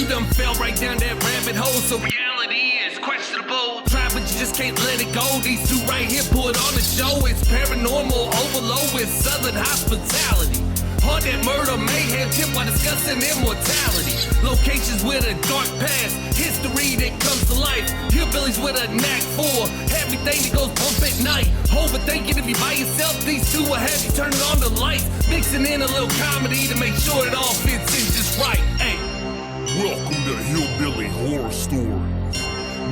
You done fell right down that rabbit hole, so reality is questionable. Try, but you just can't let it go. These two right here put on the show. It's paranormal overload with southern hospitality. Haunted murder, mayhem, tip while discussing immortality. Locations with a dark past, history that comes to life. Hillbillies with a knack for everything that goes bump at night. Overthinking if you by yourself, these two will have you turning on the lights. Mixing in a little comedy to make sure it all fits in just right. Hey. Welcome to Hillbilly Horror Stories.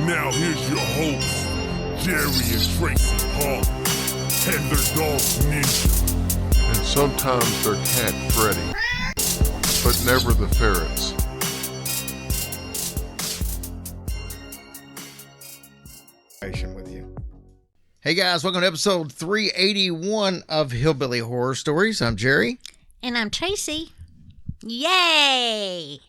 Now here's your hosts, Jerry and Tracy Hall, and their dog Ninja. And sometimes their cat Freddy, but never the ferrets. With you. Hey guys, welcome to episode 381 of Hillbilly Horror Stories. I'm Jerry. And I'm Tracy. Yay!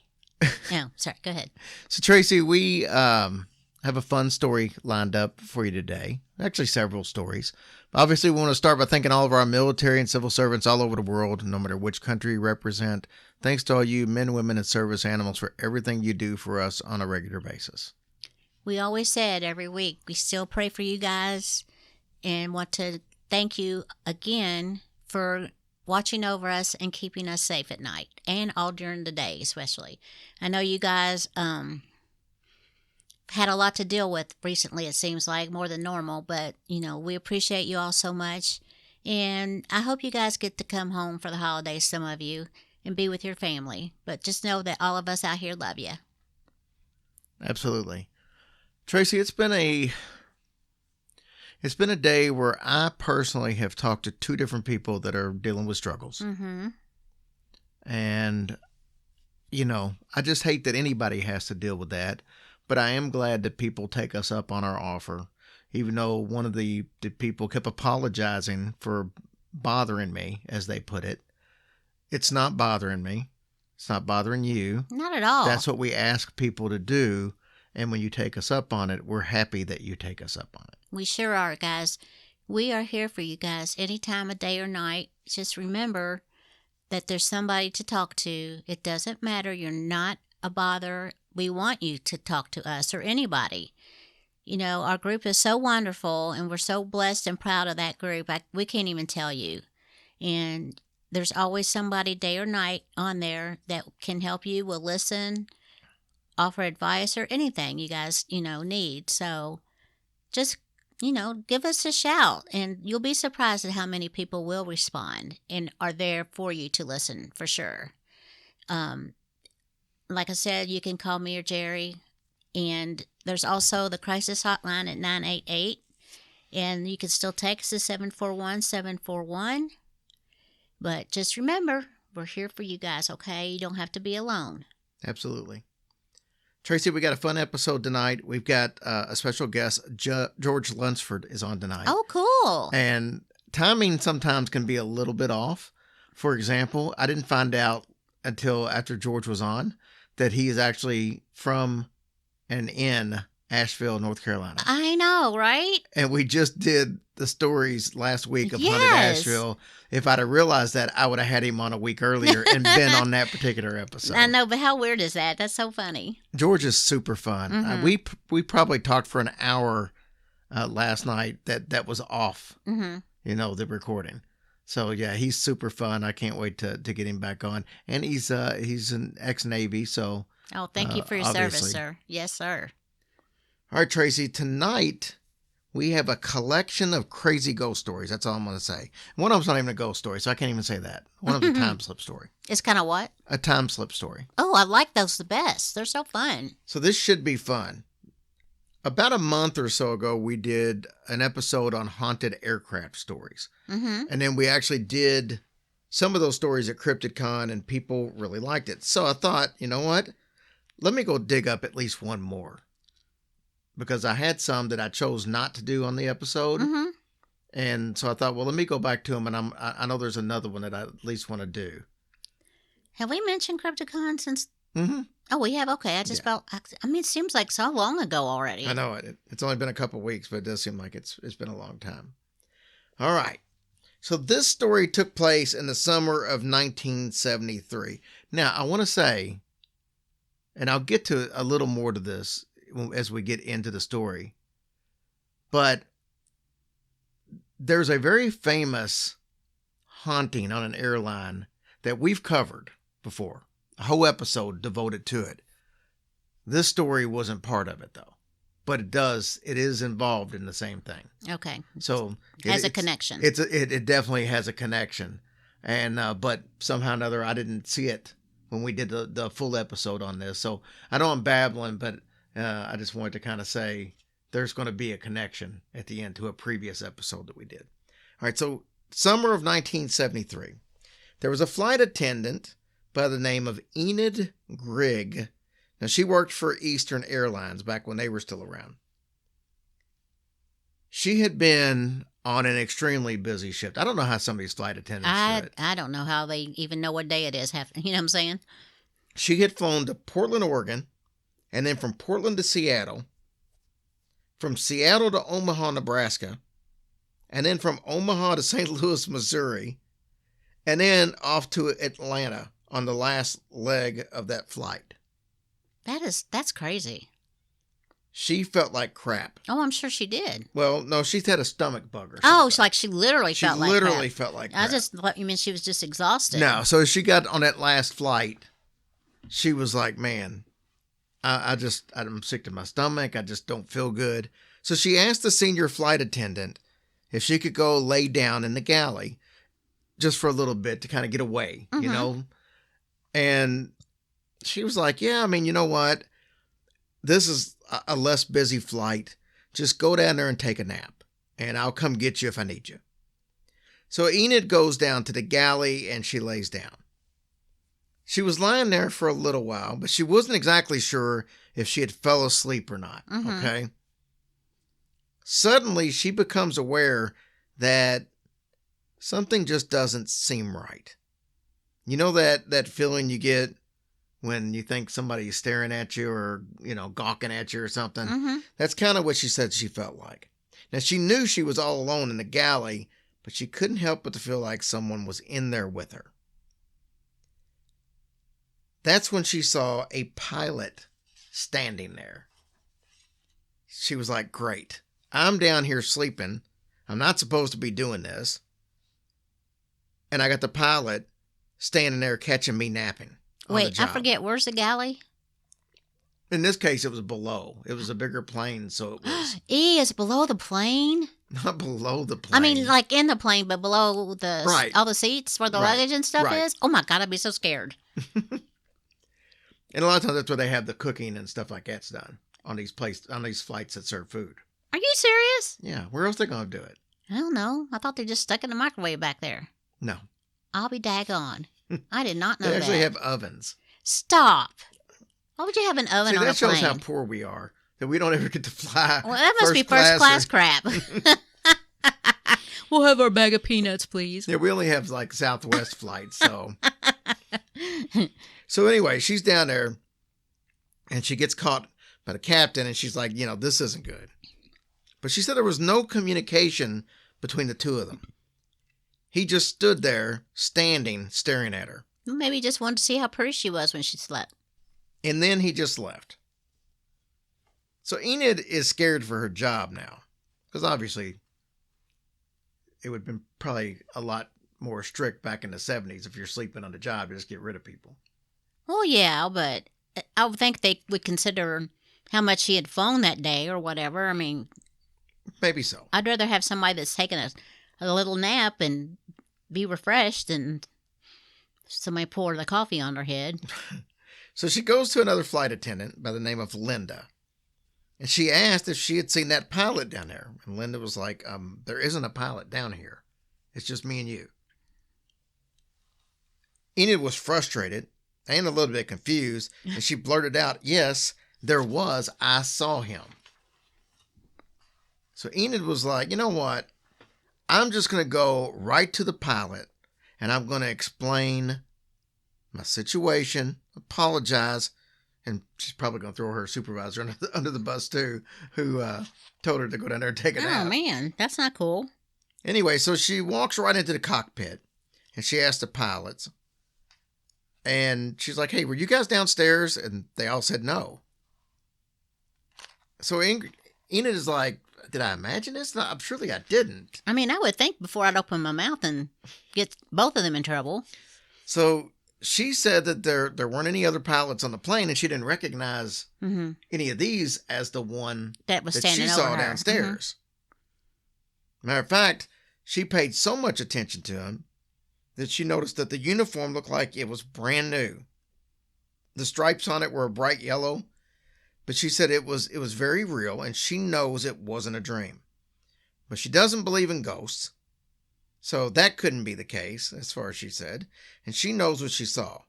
Oh, sorry, go ahead. So Tracy, we have a fun story lined up for you today. Actually, several stories. Obviously, we want to start by thanking all of our military and civil servants all over the world, no matter which country you represent. Thanks to all you men, women, and service animals for everything you do for us on a regular basis. We always said every week, we still pray for you guys and want to thank you again for watching over us and keeping us safe at night and all during the day, especially. I know you guys had a lot to deal with recently, it seems like, more than normal, but, you know, we appreciate you all so much. And I hope you guys get to come home for the holidays, some of you, and be with your family. But just know that all of us out here love you. Absolutely. Tracy, it's been a day where I personally have talked to two different people that are dealing with struggles. Mm-hmm. And, you know, I just hate that anybody has to deal with that. But I am glad that people take us up on our offer, even though one of the people kept apologizing for bothering me, as they put it. It's not bothering me. It's not bothering you. Not at all. That's what we ask people to do. And when you take us up on it, we're happy that you take us up on it. We sure are, guys. We are here for you guys any time of day or night. Just remember that there's somebody to talk to. It doesn't matter. You're not a bother. We want you to talk to us or anybody. You know, our group is so wonderful, and we're so blessed and proud of that group. We can't even tell you. And there's always somebody day or night on there that can help you, will listen, offer advice, or anything you guys, need. So just, give us a shout, and you'll be surprised at how many people will respond and are there for you to listen, for sure. Like I said, you can call me or Jerry, and there's also the crisis hotline at 988, and you can still text us 741-741. But just remember, we're here for you guys, okay? You don't have to be alone. Absolutely. Tracy, we got a fun episode tonight. We've got a special guest. George Lunsford is on tonight. Oh, cool. And timing sometimes can be a little bit off. For example, I didn't find out until after George was on that he is actually from and in Asheville, North Carolina. I know, right? And we just did the stories last week of Haunted Yes. Asheville. If I'd have realized that, I would have had him on a week earlier and been on that particular episode. I know, but how weird is that? That's so funny. George is super fun. Mhm. We probably talked for an hour last night that was off, Mm-hmm. the recording. So yeah, he's super fun. I can't wait to get him back on. And he's an ex-Navy, so. Oh, thank you for your obviously. service, sir. Yes, sir. All right, Tracy, tonight we have a collection of crazy ghost stories. That's all I'm going to say. One of them's not even a ghost story, so I can't even say that. One of them's a time slip story. It's kind of what? A time slip story. Oh, I like those the best. They're so fun. So this should be fun. About a month or so ago, we did an episode on haunted aircraft stories. Mm-hmm. And then we actually did some of those stories at CryptidCon, and people really liked it. So I thought, you know what? Let me go dig up at least one more. Because I had some that I chose not to do on the episode. Mm-hmm. And so I thought, well, let me go back to them. And I know there's another one that I at least want to do. Have we mentioned CryptidCon since? Mm-hmm. Oh, we have? Okay. I mean, it seems like so long ago already. I know it's only been a couple of weeks, but it does seem like it's been a long time. All right. So this story took place in the summer of 1973. Now, I want to say and I'll get to a little more to this as we get into the story, but there's a very famous haunting on an airline that we've covered before, a whole episode devoted to it. This story wasn't part of it, though, but it is involved in the same thing. Okay. So Has a connection. It definitely has a connection. And, but somehow or another, I didn't see it when we did the full episode on this. So I know I'm babbling, but I just wanted to kind of say there's going to be a connection at the end to a previous episode that we did. All right. So summer of 1973, there was a flight attendant by the name of Enid Grigg. Now, she worked for Eastern Airlines back when they were still around. She had been on an extremely busy shift. I don't know how some of these flight attendants do it. I don't know how they even know what day it is. You know what I'm saying? She had flown to Portland, Oregon, and then from Portland to Seattle, from Seattle to Omaha, Nebraska, and then from Omaha to St. Louis, Missouri, and then off to Atlanta on the last leg of that flight. That's crazy. She felt like crap. Oh, I'm sure she did. Well, no, she's had a stomach bug or something. Oh, it's like she literally felt like crap. felt like crap. I just thought you meant she was just exhausted. No, so as she got on that last flight, she was like, man, I'm sick to my stomach. I just don't feel good. So she asked the senior flight attendant if she could go lay down in the galley just for a little bit to kind of get away, you know? And she was like, yeah, I mean, you know what? This is a less busy flight. Just go down there and take a nap, and I'll come get you if I need you. So Enid goes down to the galley, and she lays down. She was lying there for a little while, but she wasn't exactly sure if she had fell asleep or not, okay? Suddenly, she becomes aware that something just doesn't seem right. You know that feeling you get when you think somebody's staring at you or, you know, gawking at you or something? That's kind of what she said she felt like. Now, she knew she was all alone in the galley, but she couldn't help but to feel like someone was in there with her. That's when she saw a pilot standing there. She was like, great. I'm down here sleeping. I'm not supposed to be doing this. And I got the pilot standing there catching me napping. Wait, I forget. Where's the galley? In this case, it was below. It was a bigger plane, so it was... It's below the plane? Not below the plane. I mean, like in the plane, but below Right. all the seats where the luggage and stuff is? Oh my God, I'd be so scared. And a lot of times that's where they have the cooking and stuff like that's done on these flights that serve food. Are you serious? Yeah, where else are they going to do it? I don't know. I thought they just stuck in the microwave back there. No. I'll be daggone. I did not know They that. actually have ovens. Stop. Why would you have an oven See, on a that plane? shows how poor we are, that we don't ever get to fly. Well, that must be first class or- crap. We'll have our bag of peanuts, please. Yeah, we only have like Southwest flights, so. So anyway, she's down there, and she gets caught by the captain, and she's like, you know, this isn't good. But she said there was no communication between the two of them. He just stood there, standing, staring at her. Maybe he just wanted to see how pretty she was when she slept. And then he just left. So Enid is scared for her job now. Because obviously, it would have been probably a lot more strict back in the 70s if you're sleeping on the job, you just get rid of people. Well, yeah, but I would think they would consider how much she had flown that day or whatever. I mean, Maybe so. I'd rather have somebody that's taking a little nap and be refreshed than somebody pour the coffee on her head. So she goes to another flight attendant by the name of Linda. And she asked if she had seen that pilot down there. And Linda was like, there isn't a pilot down here. It's just me and you. Enid was frustrated and a little bit confused. And she blurted out, yes, there was. I saw him. So Enid was like, you know what? I'm just going to go right to the pilot. And I'm going to explain my situation, apologize, and she's probably going to throw her supervisor under the bus too, who told her to go down there and take a nap. Oh, man, that's not cool. Anyway, so she walks right into the cockpit, and she asks the pilots, And she's like, hey, were you guys downstairs? And they all said no. So Enid is like, did I imagine this? No, surely I didn't. I mean, I would think before I'd open my mouth and get both of them in trouble. So she said that there weren't any other pilots on the plane, and she didn't recognize any of these as the one that was that standing she over saw her. downstairs. Matter of fact, she paid so much attention to him that she noticed that the uniform looked like it was brand new. The stripes on it were a bright yellow, but she said it was very real, and she knows it wasn't a dream. But she doesn't believe in ghosts, so that couldn't be the case, as far as she said, and she knows what she saw.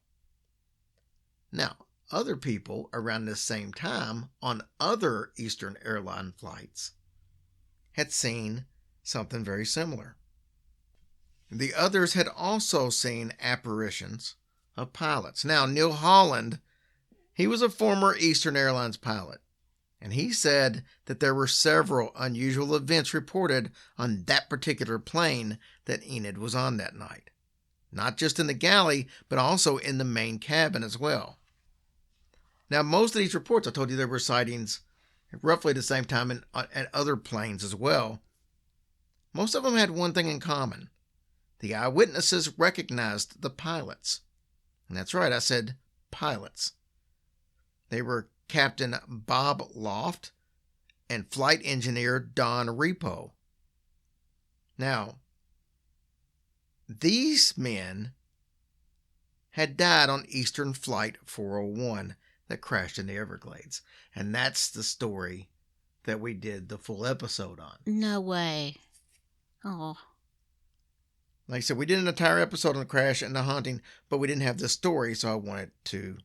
Now, other people around this same time on other Eastern airline flights had seen something very similar. The others had also seen apparitions of pilots. Now, Neil Holland, he was a former Eastern Airlines pilot, and he said that there were several unusual events reported on that particular plane that Enid was on that night. Not just in the galley, but also in the main cabin as well. Now, most of these reports, I told you there were sightings roughly the same time at other planes as well. Most of them had one thing in common. The eyewitnesses recognized the pilots. And that's right, I said pilots. They were Captain Bob Loft and flight engineer Don Repo. Now, these men had died on Eastern Flight 401 that crashed in the Everglades. And that's the story that we did the full episode on. No way. Oh. Like I said, we did an entire episode on the crash and the haunting, but we didn't have the story, so I wanted to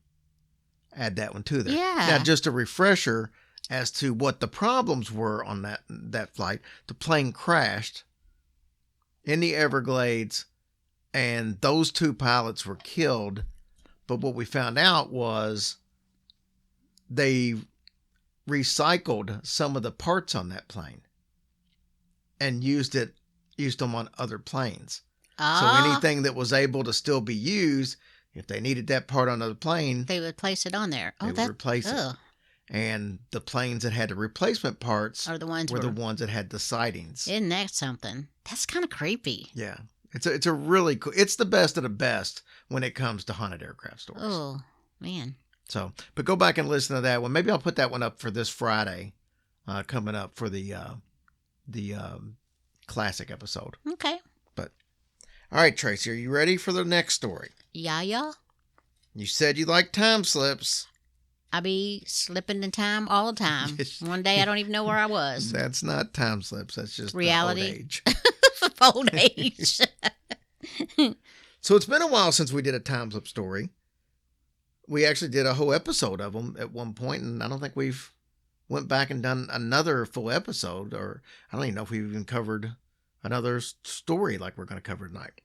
add that one to there. Yeah. Now, just a refresher as to what the problems were on that flight. The plane crashed in the Everglades, and those two pilots were killed. But what we found out was they recycled some of the parts on that plane and used them on other planes. So anything that was able to still be used, if they needed that part on another plane, they would place it on there. They would replace it. And the planes that had the replacement parts were the ones that had the sightings. Isn't that something? That's kind of creepy. Yeah. It's a really cool, it's the best of the best when it comes to haunted aircraft stories. Oh, man. So, but go back and listen to that one. Maybe I'll put that one up for this Friday, coming up for the classic episode. Okay. But, all right, Tracy, are you ready for the next story? Yeah. You said you like time slips. I be slipping in time all the time. One day I don't even know where I was. That's not time slips. That's just reality. Old age. Old age. So it's been a while since we did a time slip story. We actually did a whole episode of them at one point, and I don't think we've went back and done another full episode, or I don't even know if we've even covered another story like we're going to cover tonight.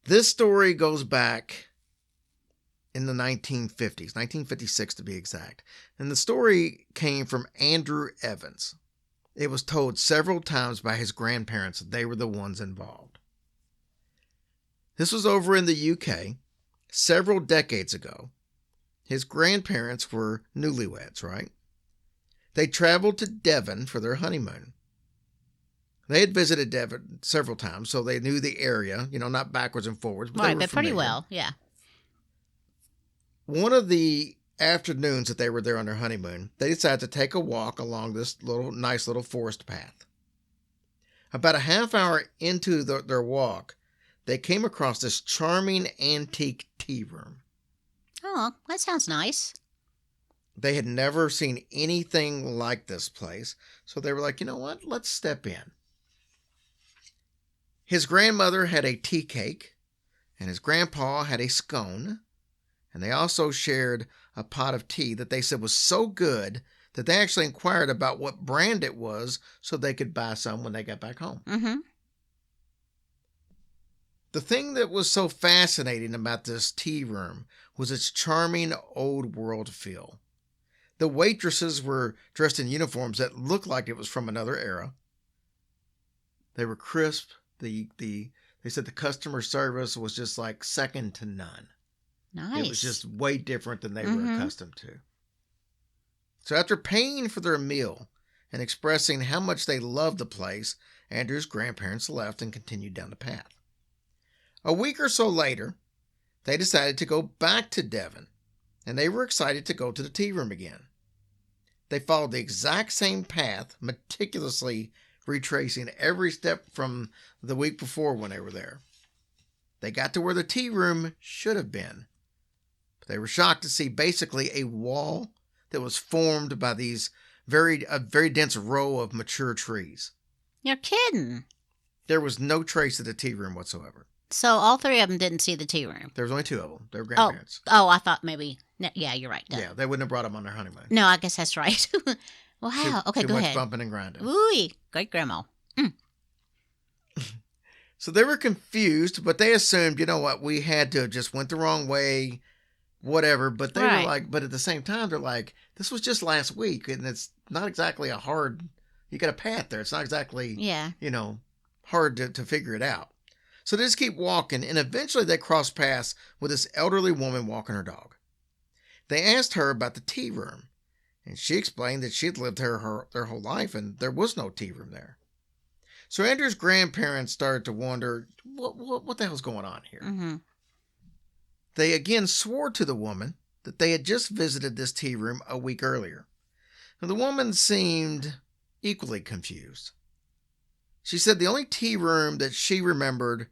This story goes back in the 1950s, 1956 to be exact. And the story came from Andrew Evans. It was told several times by his grandparents that they were the ones involved. This was over in the UK several decades ago. His grandparents were newlyweds, right? They traveled to Devon for their honeymoon. They had visited Devon several times, so they knew the area, not backwards and forwards. But right, they were but pretty familiar. well, yeah. One of the afternoons that they were there on their honeymoon, they decided to take a walk along this nice little forest path. About a half hour into their walk, they came across this charming antique tea room. Oh, that sounds nice. They had never seen anything like this place, so they were like, you know what, let's step in. His grandmother had a tea cake, and his grandpa had a scone, and they also shared a pot of tea that they said was so good that they actually inquired about what brand it was so they could buy some when they got back home. Mm-hmm. The thing that was so fascinating about this tea room was its charming old world feel. The waitresses were dressed in uniforms that looked like it was from another era. They were crisp. The They said the customer service was just like second to none. Nice. It was just way different than they were accustomed to. So after paying for their meal and expressing how much they loved the place, Andrew's grandparents left and continued down the path. A week or so later, they decided to go back to Devon, and they were excited to go to the tea room again. They followed the exact same path, meticulously retracing every step from the week before when they were there. They got to where the tea room should have been, but they were shocked to see basically a wall that was formed by a very dense row of mature trees. You're kidding. There was no trace of the tea room whatsoever. So all three of them didn't see the tea room. There was only two of them. They were grandparents. Oh, I thought maybe. No, yeah, you're right. Duh. Yeah, they wouldn't have brought them on their honeymoon. No, I guess that's right. Wow. Okay, too go much ahead. bumping and grinding. Ooh, great grandma. So they were confused, but they assumed, you know what, we had to have just went the wrong way, whatever. But they were like, but at the same time, they're like, this was just last week, and it's not exactly you got a path there. It's not exactly, hard to figure it out. So they just keep walking, and eventually they cross paths with this elderly woman walking her dog. They asked her about the tea room, and she explained that she had lived there their whole life, and there was no tea room there. So Andrew's grandparents started to wonder, what the hell's going on here? Mm-hmm. They again swore to the woman that they had just visited this tea room a week earlier. Now, the woman seemed equally confused. She said the only tea room that she remembered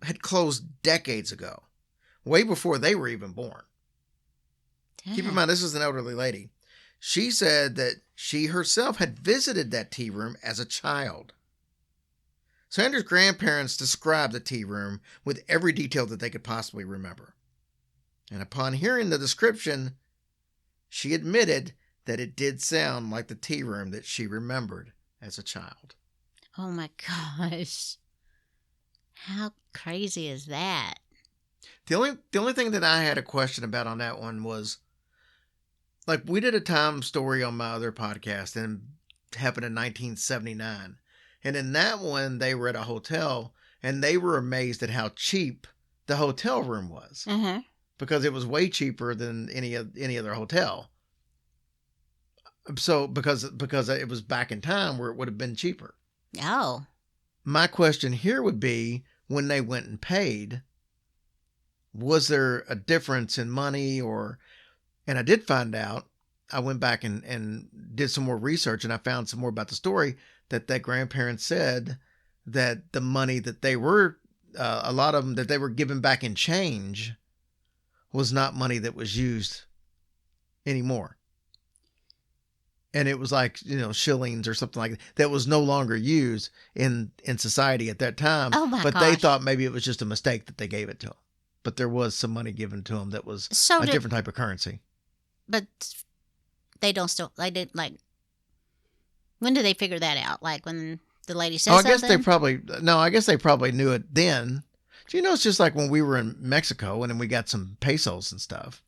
had closed decades ago, way before they were even born. Damn. Keep in mind, this is an elderly lady. She said that she herself had visited that tea room as a child. So Andrew's grandparents described the tea room with every detail that they could possibly remember. And upon hearing the description, she admitted that it did sound like the tea room that she remembered as a child. Oh my gosh. How crazy is that? The only thing that I had a question about on that one was, like, we did a time story on my other podcast, and it happened in 1979. And in that one, they were at a hotel, and they were amazed at how cheap the hotel room was. Mm-hmm. Because it was way cheaper than any other hotel. So because it was back in time where it would have been cheaper. Oh. My question here would be, when they went and paid, was there a difference in money? And I did find out, I went back and did some more research, and I found some more about the story, that grandparents said that the money that they were, a lot of them that they were given back in change, was not money that was used anymore. And it was like, shillings or something like that was no longer used in society at that time. Oh my But gosh. they thought maybe it was just a mistake that they gave it to them. But there was some money given to them that was a different type of currency. But they did, like, when did they figure that out? Like when the lady said something? I guess they probably knew it then. It's just like when we were in Mexico and then we got some pesos and stuff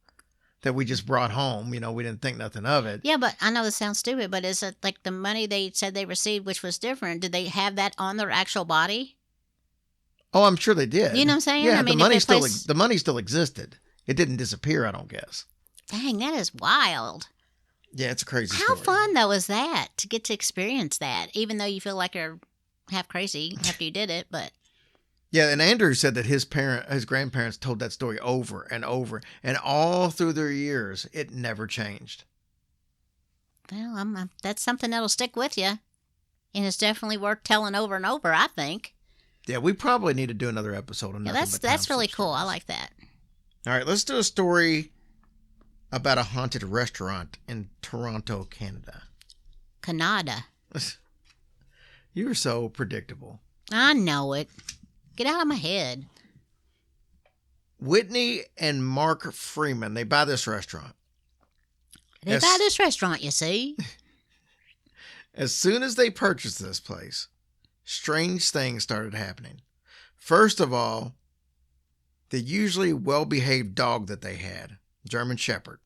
that we just brought home. We didn't think nothing of it. Yeah, but I know this sounds stupid, but is it like the money they said they received, which was different, did they have that on their actual body? Oh, I'm sure they did. You know what I'm saying? Yeah, I mean, the money still existed. It didn't disappear, I don't guess. Dang, that is wild. Yeah, it's a crazy How story. fun, though, is that to get to experience that, even though you feel like you're half crazy after you did it, but... Yeah, and Andrew said that his grandparents told that story over and over, and all through their years, it never changed. Well, that's something that'll stick with you, and it's definitely worth telling over and over, I think. Yeah, we probably need to do another episode on Yeah, that's really cool. I like that. All right, let's do a story about a haunted restaurant in Toronto, Canada. Canada. You're so predictable. I know it. Get out of my head. Whitney and Mark Freeman, they buy this restaurant. They buy this restaurant, you see. As soon as they purchased this place, strange things started happening. First of all, the usually well-behaved dog that they had, German Shepherd,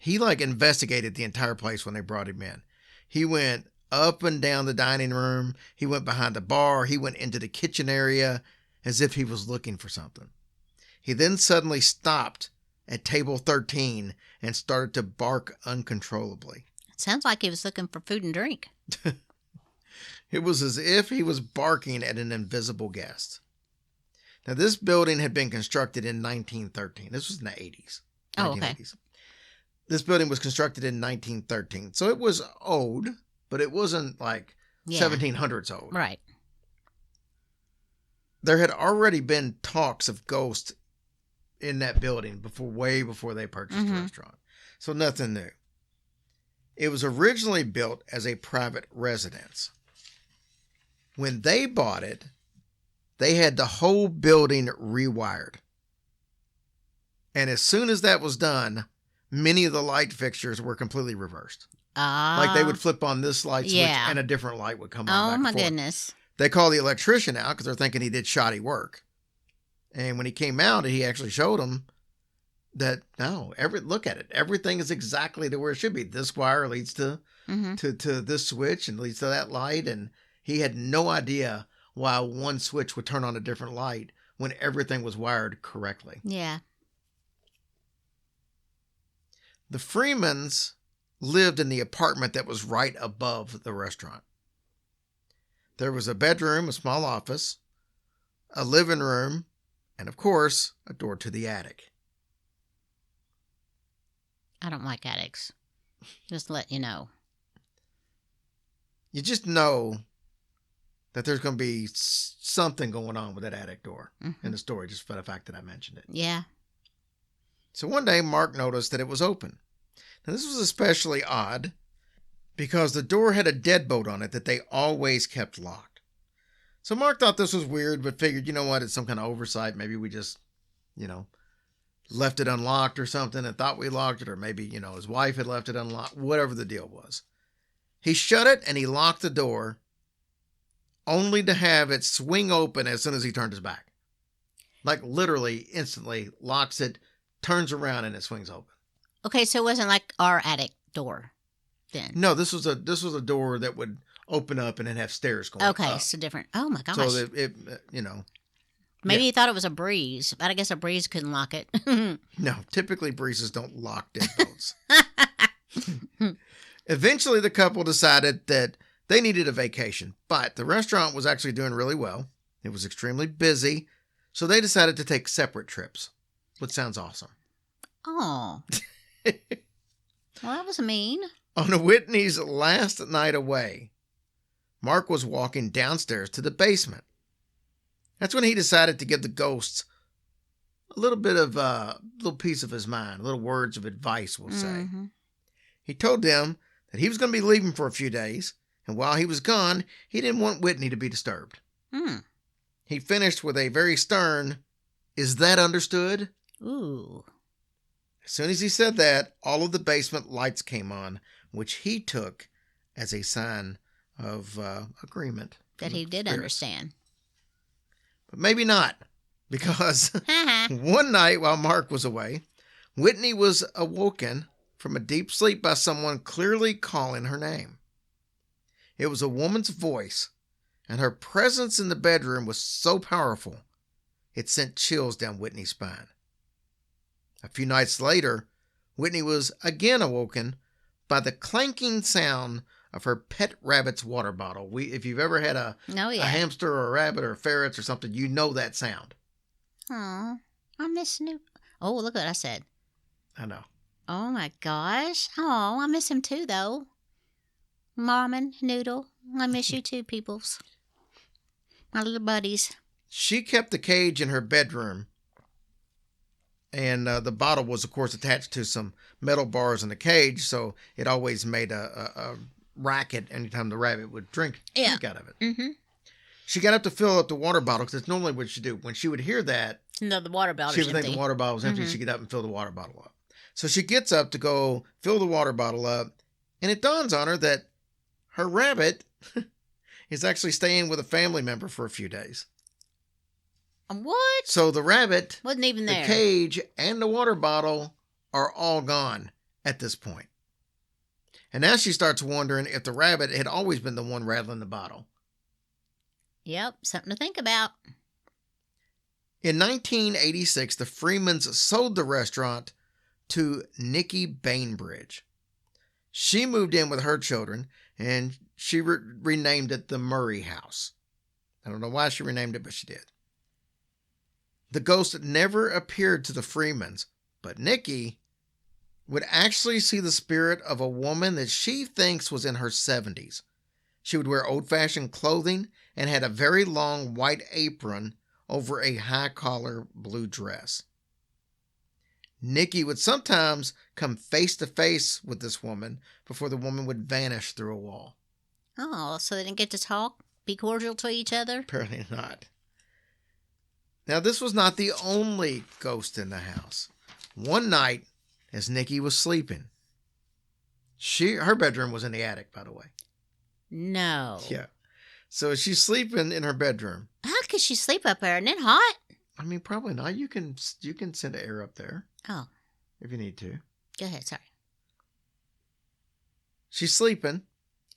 he investigated the entire place when they brought him in. He went up and down the dining room. He went behind the bar. He went into the kitchen area as if he was looking for something. He then suddenly stopped at table 13 and started to bark uncontrollably. It sounds like he was looking for food and drink. It was as if he was barking at an invisible guest. Now, this building had been constructed in 1913. This was in the 80s. Oh, okay. 1980s. This building was constructed in 1913. So it was old, but it wasn't like 1700s old. Right. There had already been talks of ghosts in that building way before they purchased the restaurant. So nothing new. It was originally built as a private residence. When they bought it, they had the whole building rewired. And as soon as that was done, many of the light fixtures were completely reversed. Like they would flip on this light switch and a different light would come on. Oh, my goodness. They called the electrician out because they're thinking he did shoddy work. And when he came out, he actually showed them that, no, look at it. Everything is exactly to where it should be. This wire leads to this switch and leads to that light. And he had no idea why one switch would turn on a different light when everything was wired correctly. Yeah. The Freemans lived in the apartment that was right above the restaurant. There was a bedroom, a small office, a living room, and of course, a door to the attic. I don't like attics. Just to let you know. You just know that there's going to be something going on with that attic door in the story, just for the fact that I mentioned it. Yeah. So one day, Mark noticed that it was open. Now, this was especially odd because the door had a deadbolt on it that they always kept locked. So Mark thought this was weird, but figured, you know what, it's some kind of oversight. Maybe we just, left it unlocked or something and thought we locked it, or maybe, his wife had left it unlocked, whatever the deal was. He shut it and he locked the door, only to have it swing open as soon as he turned his back. Like literally, instantly locks it, turns around, and it swings open. Okay, so it wasn't like our attic door then. No, this was a door that would open up and then have stairs going up. Okay, so different. Oh my gosh. So it Maybe he thought it was a breeze, but I guess a breeze couldn't lock it. No, typically breezes don't lock deadbolts. Eventually, the couple decided that they needed a vacation, but the restaurant was actually doing really well. It was extremely busy, so they decided to take separate trips, which sounds awesome. Oh. Well, that was mean. On Whitney's last night away, Mark was walking downstairs to the basement. That's when he decided to give the ghosts a little bit of a little piece of his mind, little words of advice, we'll say. He told them that he was going to be leaving for a few days, and while he was gone, he didn't want Whitney to be disturbed. He finished with a very stern, "Is that understood?" Ooh. As soon as he said that, all of the basement lights came on, which he took as a sign of agreement. That he did understand. But maybe not, because one night while Mark was away, Whitney was awoken from a deep sleep by someone clearly calling her name. It was a woman's voice, and her presence in the bedroom was so powerful, it sent chills down Whitney's spine. A few nights later, Whitney was again awoken by the clanking sound of her pet rabbit's water bottle. If you've ever had a hamster or a rabbit or ferrets or something, you know that sound. Oh, I miss Noodle. Oh, look what I said. I know. Oh my gosh. Oh, I miss him too, though. Mom and Noodle, I miss you too, peoples. My little buddies. She kept the cage in her bedroom, and the bottle was, of course, attached to some metal bars in the cage, so it always made a racket anytime the rabbit would drink out of it. She got up to fill up the water bottle, because that's normally what she do. When she would hear that, no, the water bottle she would think the water bottle was empty. She'd get up and fill the water bottle up. So she gets up to go fill the water bottle up, and it dawns on her that her rabbit is actually staying with a family member for a few days. What? So the rabbit, wasn't even there. The cage, and the water bottle are all gone at this point. And now she starts wondering if the rabbit had always been the one rattling the bottle. Yep, something to think about. In 1986, the Freemans sold the restaurant to Nikki Bainbridge. She moved in with her children, and she renamed it the Murray House. I don't know why she renamed it, but she did. The ghost never appeared to the Freemans, but Nikki would actually see the spirit of a woman that she thinks was in her 70s. She would wear old-fashioned clothing and had a very long white apron over a high-collar blue dress. Nikki would sometimes come face to face with this woman before the woman would vanish through a wall. Oh, so they didn't get to talk? Be cordial to each other? Apparently not. Now, this was not the only ghost in the house. One night, as Nikki was sleeping, her bedroom was in the attic, by the way. No. Yeah. So she's sleeping in her bedroom. How could she sleep up there? And then hot? I mean, probably not. You can send air up there. Oh. If you need to. Go ahead, sorry. She's sleeping.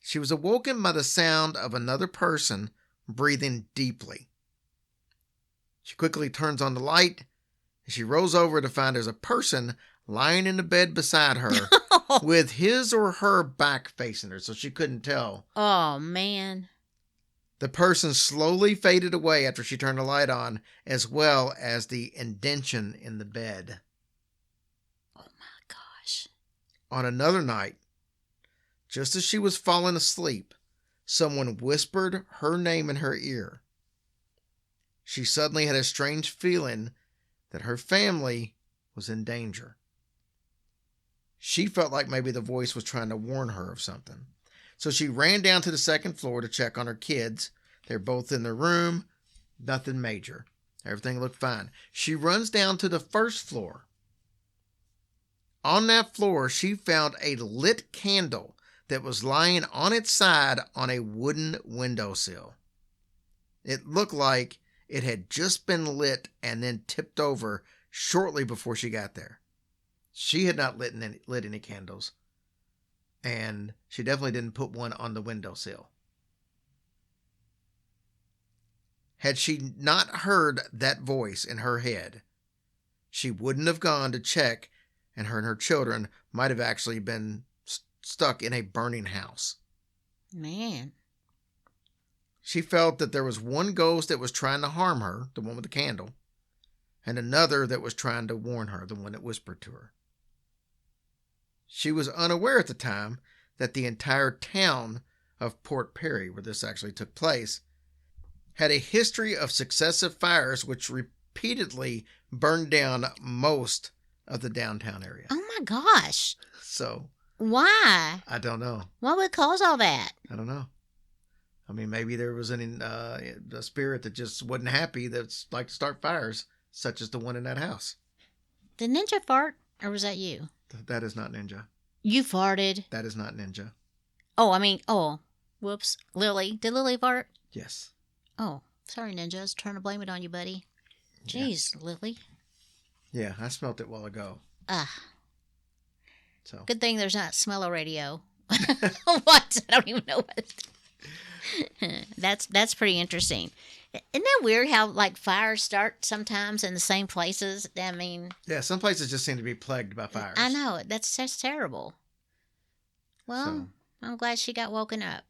She was awoken by the sound of another person breathing deeply. She quickly turns on the light, and she rolls over to find there's a person lying in the bed beside her with his or her back facing her, so she couldn't tell. Oh, man. The person slowly faded away after she turned the light on, as well as the indention in the bed. Oh, my gosh. On another night, just as she was falling asleep, someone whispered her name in her ear. She suddenly had a strange feeling that her family was in danger. She felt like maybe the voice was trying to warn her of something. So she ran down to the second floor to check on her kids. They're both in their room. Nothing major. Everything looked fine. She runs down to the first floor. On that floor, she found a lit candle that was lying on its side on a wooden windowsill. It looked like it had just been lit and then tipped over shortly before she got there. She had not lit any candles, and she definitely didn't put one on the windowsill. Had she not heard that voice in her head, she wouldn't have gone to check, and her children might have actually been stuck in a burning house. Man. She felt that there was one ghost that was trying to harm her, the one with the candle, and another that was trying to warn her, the one that whispered to her. She was unaware at the time that the entire town of Potpourri, where this actually took place, had a history of successive fires which repeatedly burned down most of the downtown area. Oh my gosh. So, why? I don't know. What would cause all that? I don't know. I mean, maybe there was a spirit that just wasn't happy that's like to start fires, such as the one in that house. Did Ninja fart, or was that you? That is not Ninja. You farted. That is not Ninja. Oh, whoops. Lily. Did Lily fart? Yes. Oh, sorry, Ninja. I was trying to blame it on you, buddy. Jeez, yeah. Lily. Yeah, I smelt it a while ago. So. Good thing there's not smell-o-radio. What? I don't even know what. That's pretty interesting. Isn't that weird how like fires start sometimes in the same places? I mean, yeah, some places just seem to be plagued by fires. I know. That's terrible. Well, I'm glad she got woken up.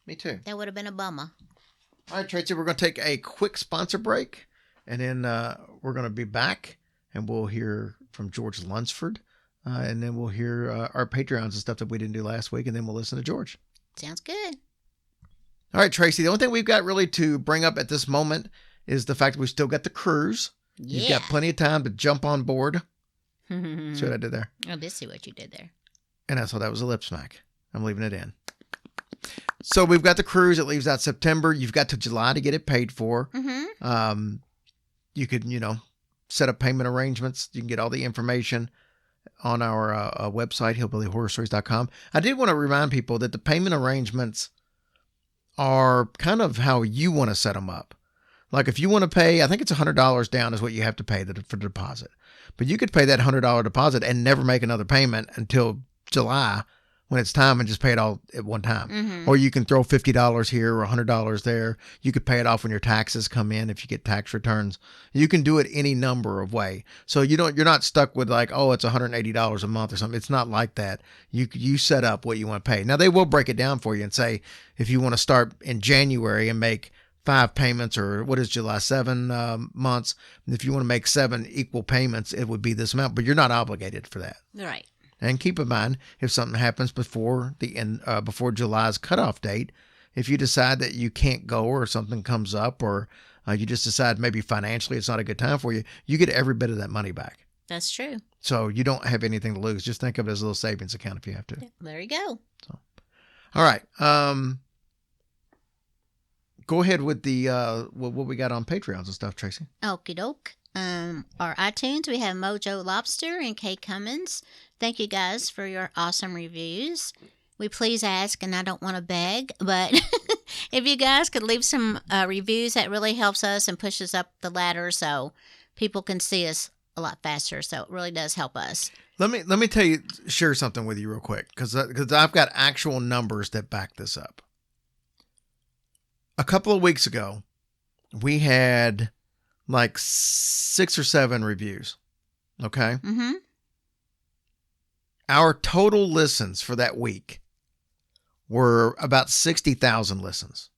Me too. That would have been a bummer. All right, Tracy, we're going to take a quick sponsor break, and then we're going to be back, and we'll hear from George Lunsford, and then we'll hear our Patreons and stuff that we didn't do last week, and then we'll listen to George. Sounds good. All right, Tracy, the only thing we've got really to bring up at this moment is the fact that we've still got the cruise. Yeah. You've got plenty of time to jump on board. See what I did there? I did see what you did there. And that's all. That was a lip smack. I'm leaving it in. So we've got the cruise. It leaves out September. You've got to July to get it paid for. Mm-hmm. You could, set up payment arrangements. You can get all the information on our website, hillbillyhorrorstories.com. I did want to remind people that the payment arrangements are kind of how you want to set them up. Like if you want to pay, I think it's $100 down is what you have to pay for the deposit. But you could pay that $100 deposit and never make another payment until July, when it's time and just pay it all at one time. Or you can throw $50 here or $100 there. You could pay it off when your taxes come in if you get tax returns. You can do it any number of way. So you're not stuck with like, oh, it's $180 a month or something. It's not like that. You set up what you want to pay. Now they will break it down for you and say if you want to start in January and make 5 payments, or what is July, 7 months. If you want to make 7 equal payments, it would be this amount, but you're not obligated for that. Right. And keep in mind, if something happens before before July's cutoff date, if you decide that you can't go or something comes up, or you just decide maybe financially it's not a good time for you, you get every bit of that money back. That's true. So you don't have anything to lose. Just think of it as a little savings account if you have to. There you go. So, all right. Go ahead with the what we got on Patreons and stuff, Tracy. Okie doke. Our iTunes, we have Mojo Lobster and Kay Cummins. Thank you guys for your awesome reviews. We please ask, and I don't want to beg, but if you guys could leave some reviews, that really helps us and pushes up the ladder so people can see us a lot faster. So it really does help us. Let me share something with you real quick, because I've got actual numbers that back this up. A couple of weeks ago, we had like 6 or 7 reviews. Okay. Mm-hmm. Our total listens for that week were about 60,000 listens.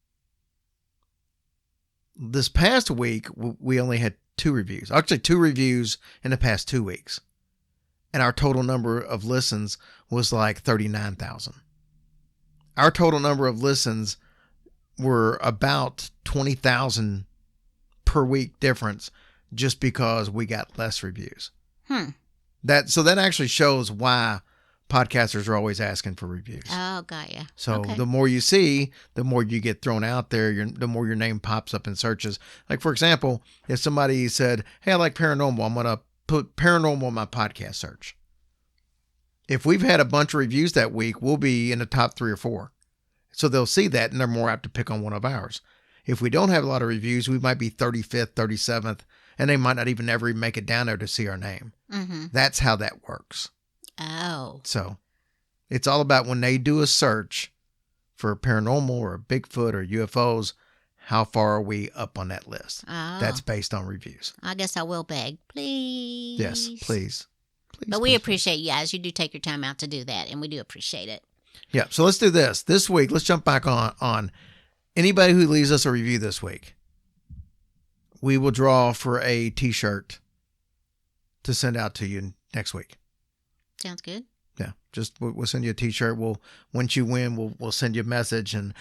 This past week, we only had 2 reviews. Actually, 2 reviews in the past 2 weeks. And our total number of listens was like 39,000. Our total number of listens were about 20,000 per week difference just because we got less reviews. That actually shows why podcasters are always asking for reviews. Oh, got ya. So okay. The more you see, the more you get thrown out there, the more your name pops up in searches. Like, for example, if somebody said, hey, I like paranormal, I'm going to put paranormal in my podcast search. If we've had a bunch of reviews that week, we'll be in the top 3 or 4. So they'll see that and they're more apt to pick on one of ours. If we don't have a lot of reviews, we might be 35th, 37th, and they might not even ever make it down there to see our name. Mm-hmm. That's how that works. Oh. So it's all about when they do a search for paranormal or Bigfoot or UFOs, how far are we up on that list? Oh. That's based on reviews. I guess I will beg. Please. Yes, please. But we appreciate you guys. You do take your time out to do that, and we do appreciate it. Yeah, so let's do this. This week, let's jump back on. Anybody who leaves us a review this week, we will draw for a T-shirt to send out to you next week. Sounds good. Yeah, we'll send you a T-shirt. Once you win, we'll send you a message. And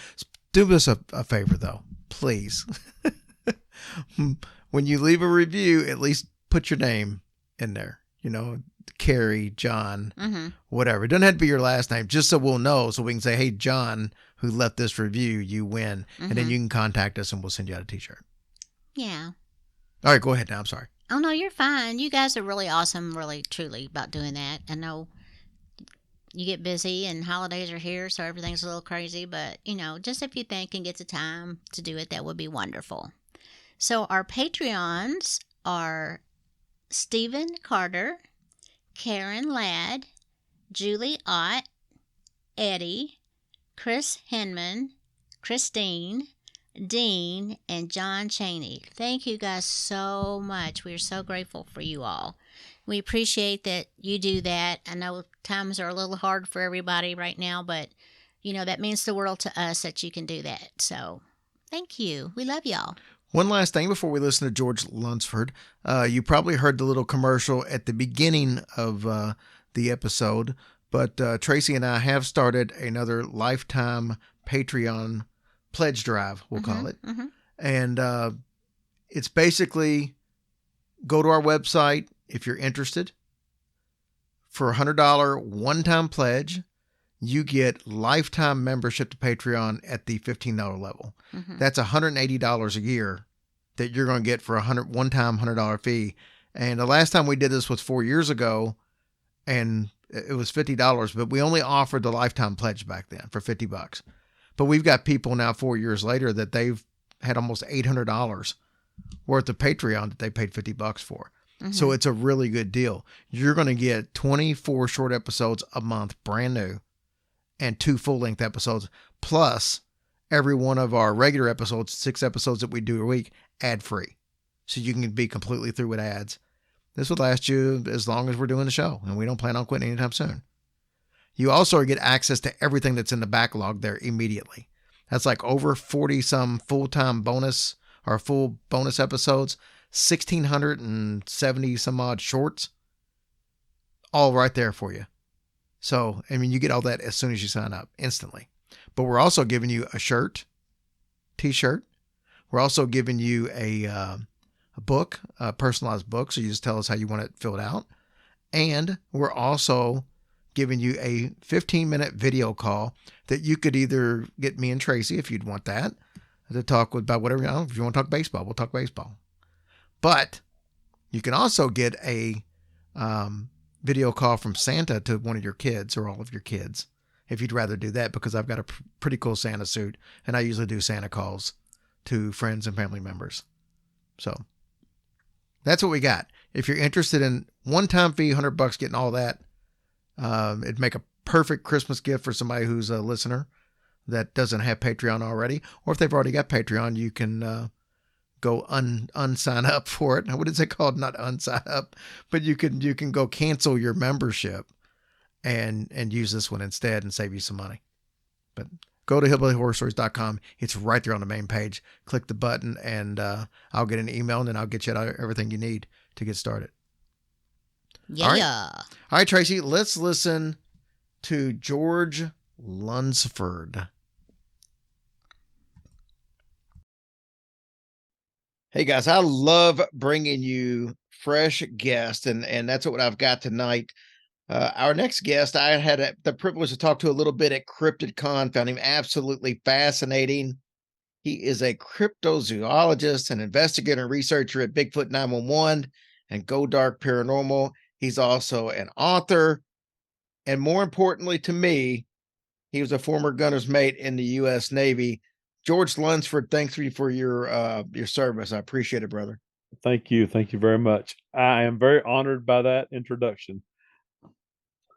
do us a favor, though, please. When you leave a review, at least put your name in there. You know, Carrie, John, whatever. It doesn't have to be your last name, just so we'll know, so we can say, hey, John, who left this review, you win. And then you can contact us and we'll send you out a T-shirt. Yeah. All right, go ahead now. I'm sorry. Oh, no, you're fine. You guys are really awesome, really, truly, about doing that. I know you get busy and holidays are here, so everything's a little crazy. But, just if you think and get the time to do it, that would be wonderful. So our Patreons are Stephen Carter, Karen Ladd, Julie Ott, Eddie, Chris Hinman, Christine, Dean, and John Cheney. Thank you guys so much. We're so grateful for you all. We appreciate that you do that. I know times are a little hard for everybody right now, but, that means the world to us that you can do that. So thank you. We love y'all. One last thing before we listen to George Lunsford. You probably heard the little commercial at the beginning of the episode, but Tracy and I have started another lifetime Patreon pledge drive, we'll call it. And it's basically go to our website if you're interested. For a $100 one-time pledge, you get lifetime membership to Patreon at the $15 level. That's $180 a year that you're going to get for a one-time $100 fee. And the last time we did this was 4 years ago, and it was $50, but we only offered the lifetime pledge back then for $50. But we've got people now 4 years later that they've had almost $800 worth of Patreon that they paid $50 for. So it's a really good deal. You're going to get 24 short episodes a month, brand new. and 2 full-length episodes, plus every one of our regular episodes, 6 episodes that we do a week, ad-free. So you can be completely through with ads. This would last you as long as we're doing the show, and we don't plan on quitting anytime soon. You also get access to everything that's in the backlog there immediately. That's like over 40 some full-time bonus or full bonus episodes, 1,670 some odd shorts, all right there for you. So, I mean, you get all that as soon as you sign up, instantly. But we're also giving you a shirt, t-shirt. We're also giving you a book, a personalized book. So you just tell us how you want it filled out. And we're also giving you a 15-minute video call that you could either get me and Tracy, if you'd want that, to talk about whatever. If you want to talk baseball, we'll talk baseball. But you can also get a video call from Santa to one of your kids or all of your kids, if you'd rather do that, because I've got a pretty cool Santa suit, and I usually do Santa calls to friends and family members. So that's what we got. If you're interested in one-time fee, $100, getting all that, it'd make a perfect Christmas gift for somebody who's a listener that doesn't have Patreon already. Or if they've already got Patreon, you can go unsign up for it. What is it called? Not unsign up, but you can go cancel your membership and use this one instead and save you some money. But go to hillbillyhorrorstories.com. It's right there on the main page. Click the button and I'll get an email, and then I'll get you everything you need to get started. Yeah. All right, Tracy, let's listen to George Lunsford. Hey guys, I love bringing you fresh guests, and that's what I've got tonight. Our next guest, I had the privilege to talk to a little bit at CryptidCon, found him absolutely fascinating. He is a cryptozoologist, an investigator and researcher at Bigfoot 911 and Go Dark Paranormal. He's also an author, and more importantly to me, he was a former gunner's mate in the U.S. Navy. George Lunsford, thanks for your service. I appreciate it, brother. Thank you. Thank you very much. I am very honored by that introduction.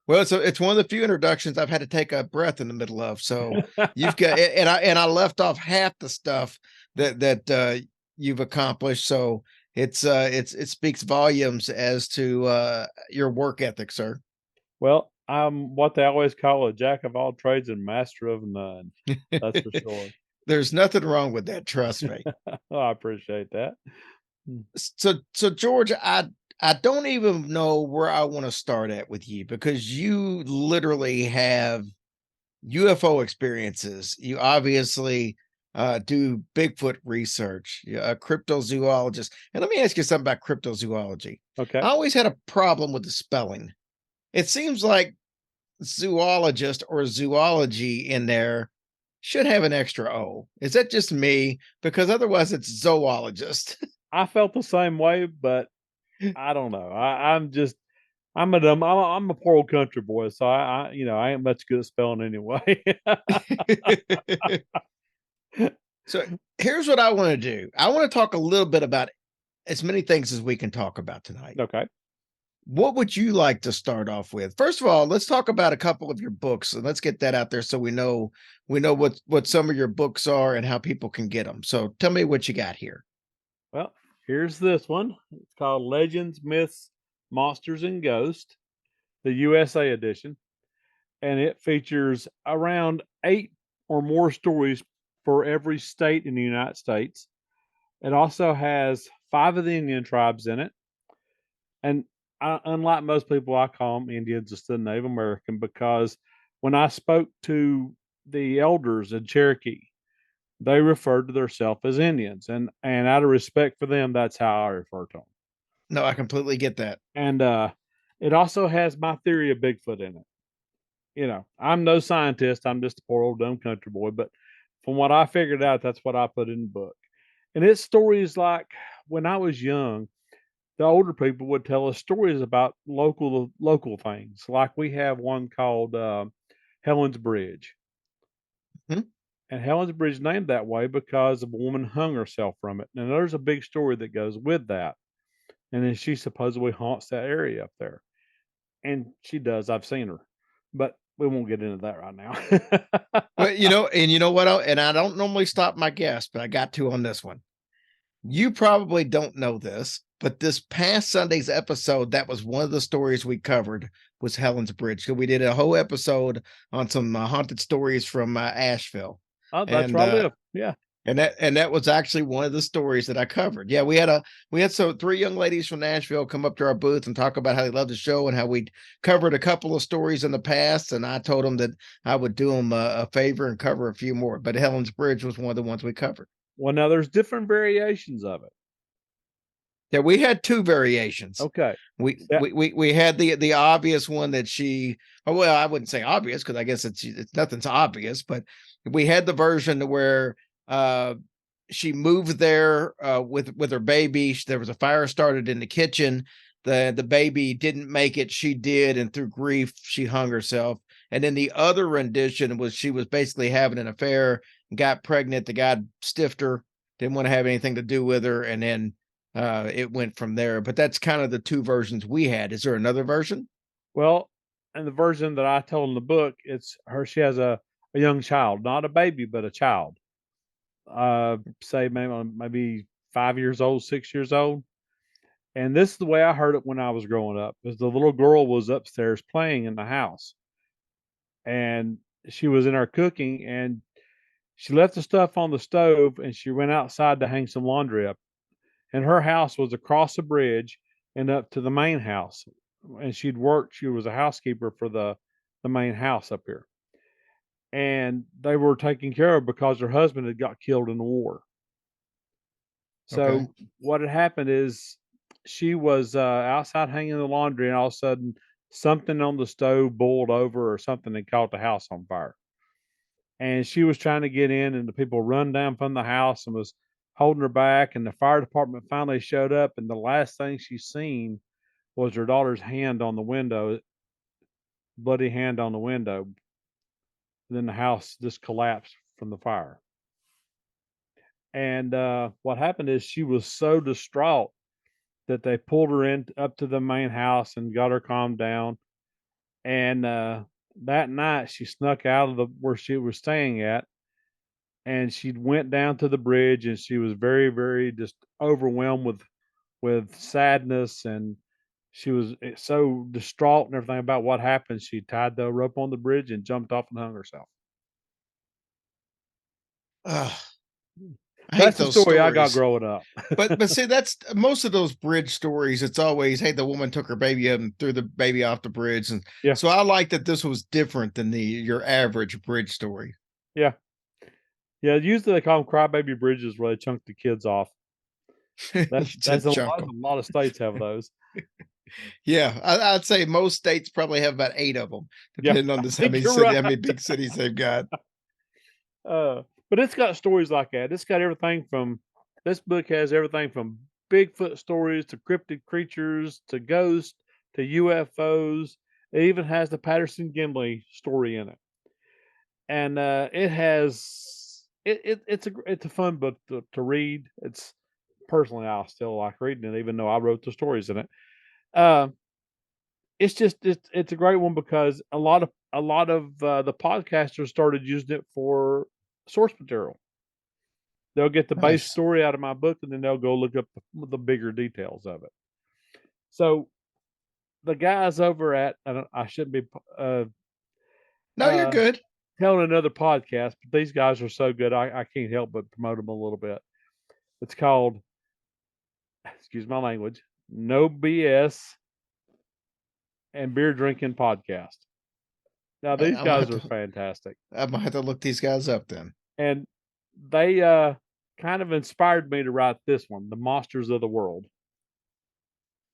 Well, it's one of the few introductions I've had to take a breath in the middle of. So you've got, and I left off half the stuff that you've accomplished. So it speaks volumes as to your work ethic, sir. Well, I'm what they always call a jack of all trades and master of none. That's for sure. There's nothing wrong with that. Trust me. Oh, I appreciate that. So George, I don't even know where I want to start at with you, because you literally have UFO experiences. You obviously do Bigfoot research. You're a cryptozoologist. And let me ask you something about cryptozoology. Okay. I always had a problem with the spelling. It seems like zoologist or zoology in there should have an extra O. Is that just me? Because otherwise it's zoologist. I felt the same way, but I don't know. I'm a poor old country boy, so I ain't much good at spelling anyway. So here's what I want to do. I want to talk a little bit about as many things as we can talk about tonight. Okay. What would you like to start off with? First of all, let's talk about a couple of your books, and let's get that out there so we know what some of your books are and how people can get them. So tell me what you got here. Well, here's this one. It's called Legends, Myths, Monsters, and Ghosts, the USA edition. And it features around 8 or more stories for every state in the United States. It also has 5 of the Indian tribes in it. And unlike most people, I call them Indians instead of Native American, because when I spoke to the elders in Cherokee, they referred to themselves as Indians. And out of respect for them, that's how I refer to them. No, I completely get that. And it also has my theory of Bigfoot in it. You know, I'm no scientist. I'm just a poor old dumb country boy. But from what I figured out, that's what I put in the book. And it's stories like when I was young, the older people would tell us stories about local things. Like we have one called Helen's Bridge. Hmm? And Helen's Bridge is named that way because a woman hung herself from it. And there's a big story that goes with that. And then she supposedly haunts that area up there. And she does. I've seen her. But we won't get into that right now. But and you know what? And I don't normally stop my guests, but I got to on this one. You probably don't know this, but this past Sunday's episode, that was one of the stories we covered was Helen's Bridge. So we did a whole episode on some haunted stories from Asheville, Oh, that's and where I live. Yeah. that was actually one of the stories that I covered. Yeah, we had so three young ladies from Nashville come up to our booth and talk about how they love the show and how we'd covered a couple of stories in the past, and I told them that I would do them a favor and cover a few more. But Helen's Bridge was one of the ones we covered. Well, now there's different variations of it. Yeah, we had two variations. Okay. We Yeah. we had the obvious one that well, I wouldn't say obvious because I guess it's nothing's obvious, but we had the version where she moved there with her baby. There was a fire started in the kitchen. The baby didn't make it. She did, and through grief, she hung herself. And then the other rendition was she was basically having an affair, got pregnant. The guy stiffed her, didn't want to have anything to do with her, and then it went from there. But that's kind of the two versions we had. Is there another version? Well, and the version that I tell in the book, it's her. She has a young child, not a baby, but a child. Say maybe 5 years old, 6 years old. And this is the way I heard it when I was growing up. Is the little girl was upstairs playing in the house, and she was in her cooking, and she left the stuff on the stove, and she went outside to hang some laundry up. And her house was across the bridge and up to the main house. And she was a housekeeper for the main house up here. And they were taken care of because her husband had got killed in the war. So Okay. what had happened is she was outside hanging the laundry, and all of a sudden something on the stove boiled over or something and caught the house on fire. And she was trying to get in, and the people run down from the house and was holding her back, and the fire department finally showed up, and the last thing she seen was her daughter's hand on the window, bloody hand on the window. And then the house just collapsed from the fire. And what happened is she was so distraught that they pulled her in up to the main house and got her calmed down. And that night she snuck out of where she was staying at, and she went down to the bridge, and she was very, very just overwhelmed with sadness, and she was so distraught and everything about what happened. She tied the rope on the bridge and jumped off and hung herself. Ugh, I hate That's the those story I got stories. growing up. But see, that's most of those bridge stories. It's always, hey, the woman took her baby up and threw the baby off the bridge, and Yeah. so I like that this was different than your average bridge story. Yeah. Yeah, usually they call them crybaby bridges where they chunk the kids off. That's To that's a chunk lot, 'em. a lot of states have those. Yeah, I'd say most states probably have about 8 of them, Yeah, depending on I how think many you're city, how right. many big cities they've got. But it's got stories like that. It's got everything from this book has everything from Bigfoot stories to cryptid creatures to ghosts to UFOs. It even has the Patterson Gimli story in it. And it's a fun book to read. It's personally I still like reading it, even though I wrote the stories in it. Uh, it's a great one because a lot of the podcasters started using it for source material. They'll get the base Nice. story out of my book, and then they'll go look up the bigger details of it. So the guys over at I shouldn't be No, you're uh, good. telling another podcast, but these guys are so good, I can't help but promote them a little bit. It's called, excuse my language, No BS and Beer Drinking Podcast. Now these I'm gonna guys have are to, fantastic, I'm gonna have to look these guys up then. and they kind of inspired me to write this one, The Monsters of the World.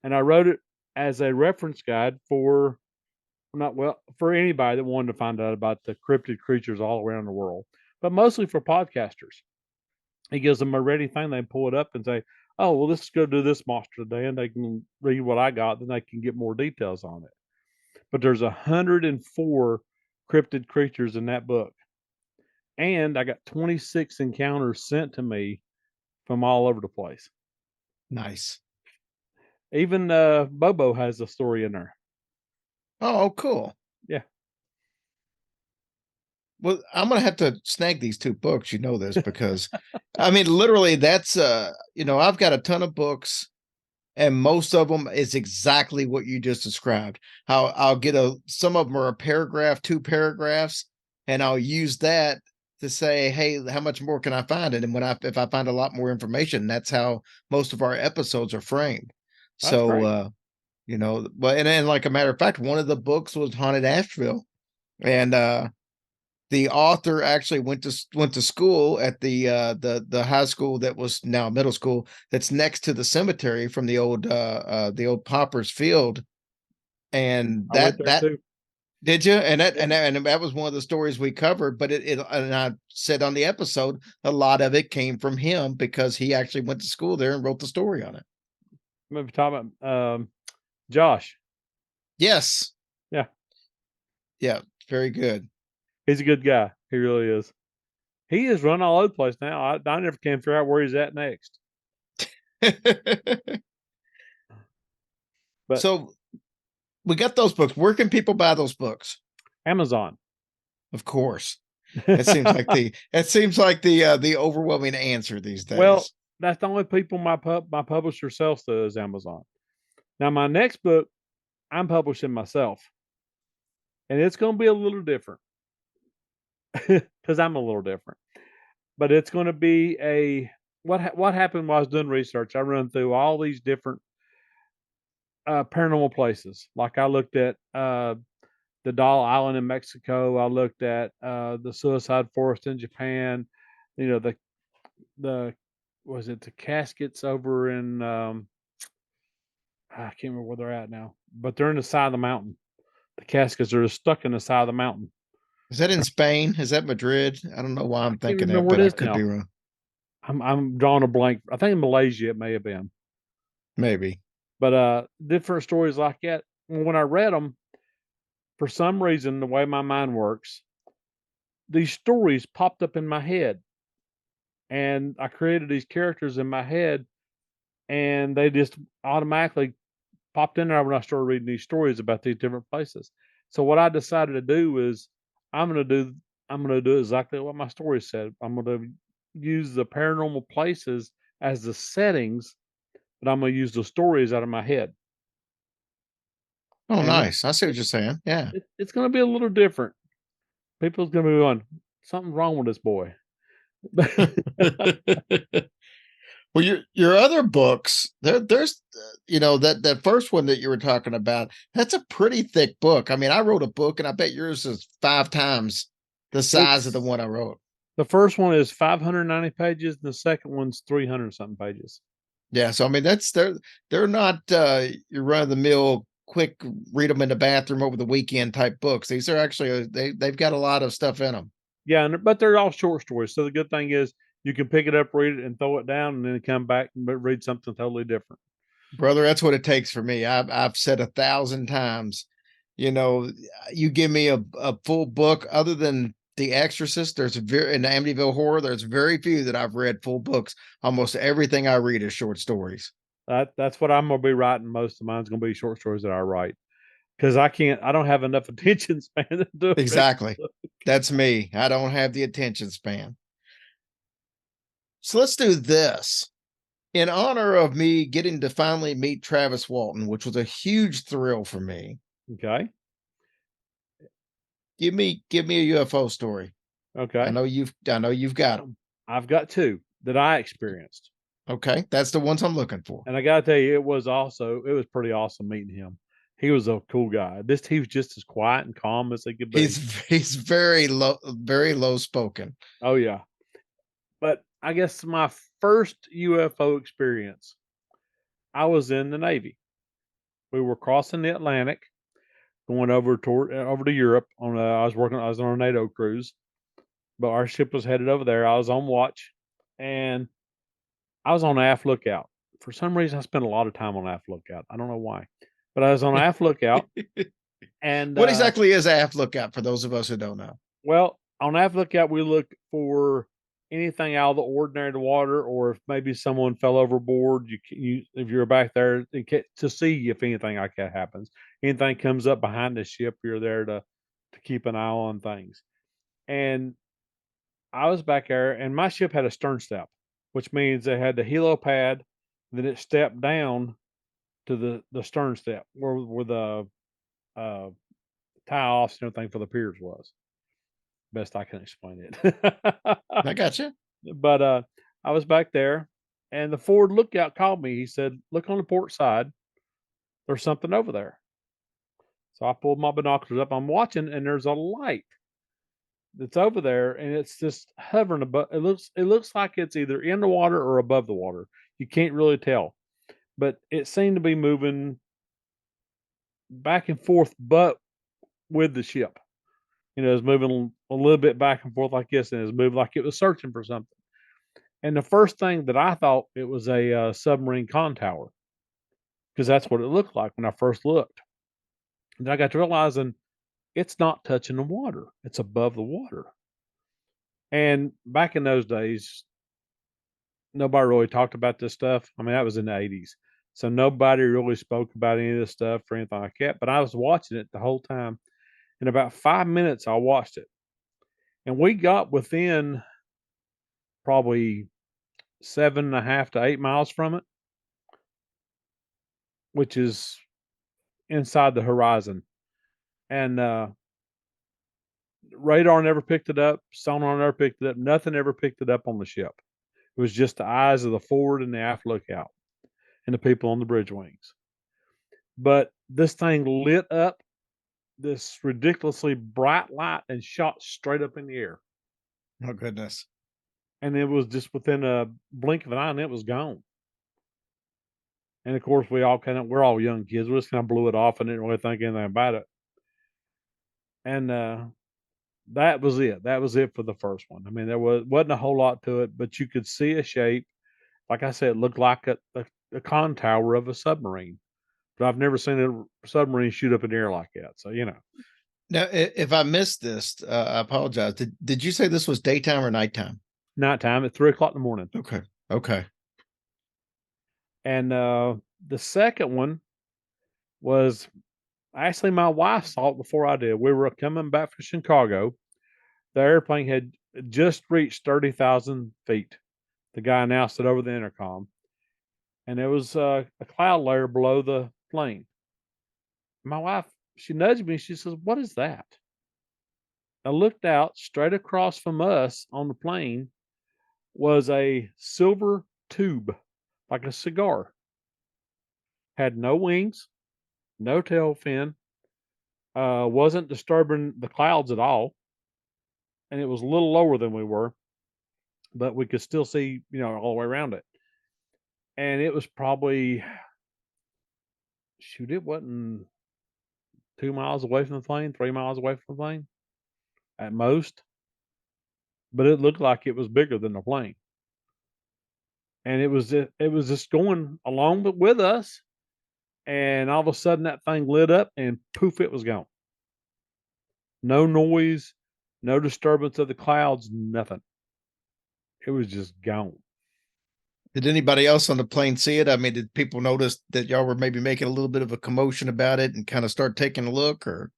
And I wrote it as a reference guide for for anybody that wanted to find out about the cryptid creatures all around the world, but mostly for podcasters. It gives them a ready thing. They pull it up and say, "Oh, well, let's go do this monster today," and they can read what I got. Then they can get more details on it. But there's 104 cryptid creatures in that book, and I got 26 encounters sent to me from all over the place. Nice. Even Bobo has a story in there. Oh, cool. Yeah. Well, I'm gonna have to snag these 2 books. You know this because, I mean, literally, that's I've got a ton of books, and most of them is exactly what you just described. How I'll get some of them are a paragraph, 2 paragraphs, and I'll use that to say, hey, how much more can I find? And then if I find a lot more information, that's how most of our episodes are framed. That's So, great. but and then like a matter of fact, one of the books was Haunted Asheville, and the author actually went to school at the high school that was now middle school that's next to the cemetery from the old Popper's Field, and I went there that too. did you? And that Yeah. and that was one of the stories we covered. But it and I said on the episode, a lot of it came from him because he actually went to school there and wrote the story on it. Maybe talking about Josh. Yes, Yeah, yeah, very good. he's a good guy. He really is. He is run all over the place now. I never can figure out where he's at next. But So we got those books. Where can people buy those books? Amazon. Of course. It seems like the overwhelming answer these Well, days. that's the only people my publisher sells to is Amazon. Now my next book, I'm publishing myself, and it's going to be a little different because I'm a little different. But it's going to be what happened while I was doing research. I run through all these different paranormal places. Like I looked at the Doll Island in Mexico. I looked at the Suicide Forest in Japan. You know the was it the caskets over in I can't remember where they're at now, but they're in the side of the mountain. The caskets are stuck in the side of the mountain. Is that in Spain? Is that Madrid? I don't know why I I'm can't thinking that, remember where but it I is could be now. wrong. I'm drawing a blank. I think in Malaysia it may have been, Maybe. but different stories like that. When I read them, for some reason, the way my mind works, these stories popped up in my head, and I created these characters in my head, and they just automatically popped in there when I started reading these stories about these different places. So what I decided to do is I'm going to do I'm going to do exactly what my story said. I'm going to use the paranormal places as the settings, but I'm going to use the stories out of my head. Oh, And nice. I see what you're saying. Yeah. it's going to be a little different. People's going to be going, something's wrong with this boy. Well, your other books, there's that first one that you were talking about, that's a pretty thick book. I mean, I wrote a book and I bet yours is 5 times the size of the It's one I wrote. the first one is 590 pages, and the second one's 300 something pages. Yeah, so I mean they're not your run of the mill quick read them in the bathroom over the weekend type books. These are actually they've got a lot of stuff in them. Yeah, but they're all short stories. So the good thing is you can pick it up, read it, and throw it down, and then come back and read something totally different. Brother, that's what it takes for me. I've said 1,000 times, you know, you give me a full book other than The Exorcist, there's very in Amityville Horror, there's very few that I've read full books. Almost everything I read is short stories. That's what I'm gonna be writing. Most of mine's gonna be short stories that I write because I don't have enough attention span to do a big Exactly. book. That's me. I don't have the attention span. So let's do this. In honor of me getting to finally meet Travis Walton, which was a huge thrill for me, Okay. give me a UFO story. I Okay. know you've got them. I've got two that I experienced. Okay, that's the ones I'm looking for. And I gotta tell you, it was pretty awesome meeting him. He was a cool guy. He was just as quiet and calm as he could be. He's very low spoken. Oh yeah. But I guess my first UFO experience, I was in the Navy. We were crossing the Atlantic, going over to Europe I was on a NATO cruise, but our ship was headed over there. I was on watch, and I was on aft lookout. For some reason, I spent a lot of time on aft lookout. I don't know why, but I was on aft lookout, and What exactly is aft lookout for those of us who don't know? well, on aft lookout, we look for anything out of the ordinary in the water, or if maybe someone fell overboard. If you're back there to see if anything like that happens, anything comes up behind the ship, you're there to keep an eye on things. And I was back there, and my ship had a stern step, which means they had the helo pad, then it stepped down to the stern step where the uh, tie offs and everything for the piers was. Best I can explain it. I got you. But I was back there, and the forward lookout called me. He said, "Look on the port side. There's something over there." So I pulled my binoculars up. I'm watching, and there's a light that's over there, and it's just hovering above. It looks like it's either in the water or above the water. You can't really tell, but it seemed to be moving back and forth, but with the ship. It's moving a little bit back and forth like this, and it's moving like it was searching for something. And the first thing that I thought it was a submarine con tower, because that's what it looked like when I first looked. And I got to realizing it's not touching the water; it's above the water. And back in those days, nobody really talked about this stuff. I mean, that was in the 80s. So nobody really spoke about any of this stuff or anything like that. But I was watching it the whole time. In about 5 minutes, I watched it. And we got within probably 7.5 to 8 miles from it, which is inside the horizon. And radar never picked it up. Sonar never picked it up. Nothing ever picked it up on the ship. It was just the eyes of the forward and the aft lookout and the people on the bridge wings. But this thing lit up this ridiculously bright light and shot straight up in the air. Oh goodness. And it was just within a blink of an eye, and it was gone. And of course, we're all young kids. We just kind of blew it off and didn't really think anything about it. And that was it. That was it for the first one. I mean, wasn't a whole lot to it, but you could see a shape. Like I said, it looked like a con tower of a submarine. But I've never seen a submarine shoot up in the air like that. So, Now, if I missed this, I apologize. Did you say this was daytime or nighttime? nighttime at 3 o'clock in the morning. Okay. Okay. And the second one was actually my wife saw it before I did. We were coming back from Chicago. The airplane had just reached 30,000 feet. The guy announced it over the intercom. And there was a cloud layer below the plane. My wife, she nudged me. She says, "What is that?" I looked out. Straight across from us on the plane was a silver tube, like a cigar. Had no wings, no tail fin, wasn't disturbing the clouds at all. And it was a little lower than we were, but we could still see, all the way around it. And it was probably, shoot, it wasn't 2 miles away from the plane, 3 miles away from the plane at most. But it looked like it was bigger than the plane. And it was just going along with us. And all of a sudden that thing lit up and poof, it was gone. No noise, no disturbance of the clouds, nothing. It was just gone. Did anybody else on the plane see it? I mean, did people notice that y'all were maybe making a little bit of a commotion about it and kind of start taking a look? Or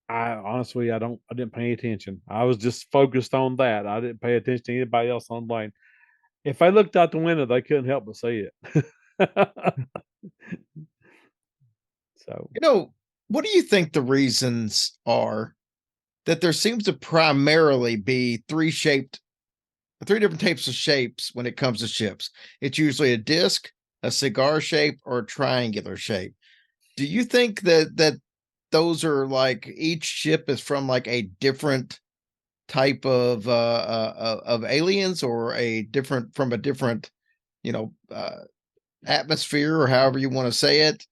I honestly, I didn't pay attention. I was just focused on that. I didn't pay attention to anybody else on the plane. If I looked out the window, they couldn't help but see it. So, what do you think the reasons are that there seems to primarily be three different types of shapes when it comes to ships? It's usually a disc, a cigar shape, or a triangular shape. Do you think that those are like each ship is from like a different type of aliens, or from a different, atmosphere, or however you want to say it?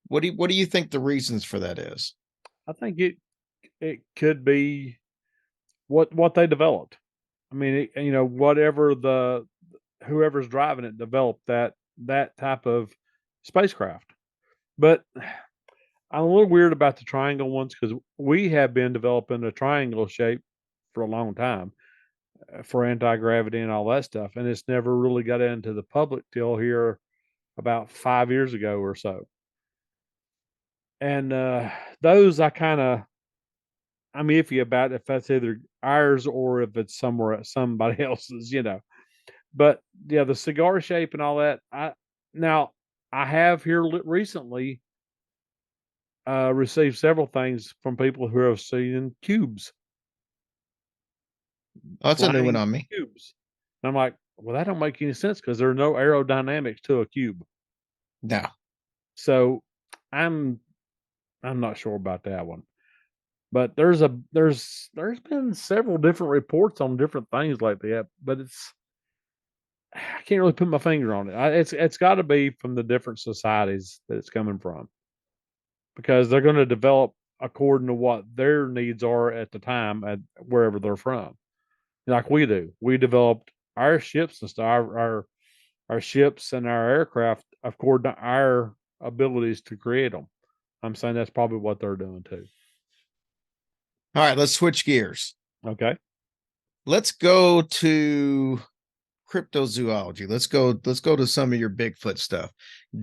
What do you think the reasons for that is? I think it could be what they developed. I mean, whatever whoever's driving it developed that type of spacecraft. But I'm a little weird about the triangle ones, because we have been developing a triangle shape for a long time for anti-gravity and all that stuff, and it's never really got into the public till here about 5 years ago or so. And those I'm iffy about if that's either ours or if it's somewhere at somebody else's, But yeah, the cigar shape and all that. Now I have here recently received several things from people who have seen cubes, Oh, that's a new one flying on me. cubes. And I'm like, well, that don't make any sense because there are no aerodynamics to a cube. No. So I'm I'm not sure about that one. But there's been several different reports on different things like that, but I can't really put my finger on it. It's got to be from the different societies that it's coming from because they're going to develop according to what their needs are at the time at wherever they're from. Like we do, we developed our ships and stuff, our ships and our aircraft according to our abilities to create them. I'm saying that's probably what they're doing too. All right, let's switch gears. Okay. Let's go to cryptozoology. Let's go to some of your Bigfoot stuff.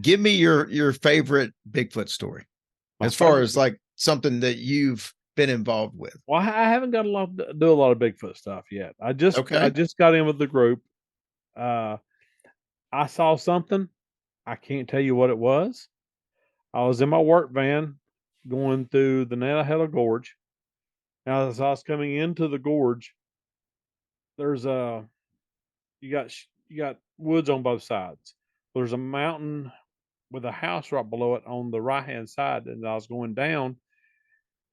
Give me your favorite Bigfoot story. My As far favorite as like something that you've been involved with. Well, I haven't got do a lot of Bigfoot stuff yet. I Okay. just got in with the group. Uh, I saw something. I can't tell you what it was. I was in my work van going through the Nantahala Gorge. Now, as I was coming into the gorge, there's a you got woods on both sides. There's a mountain with a house right below it on the right hand side, and I was going down,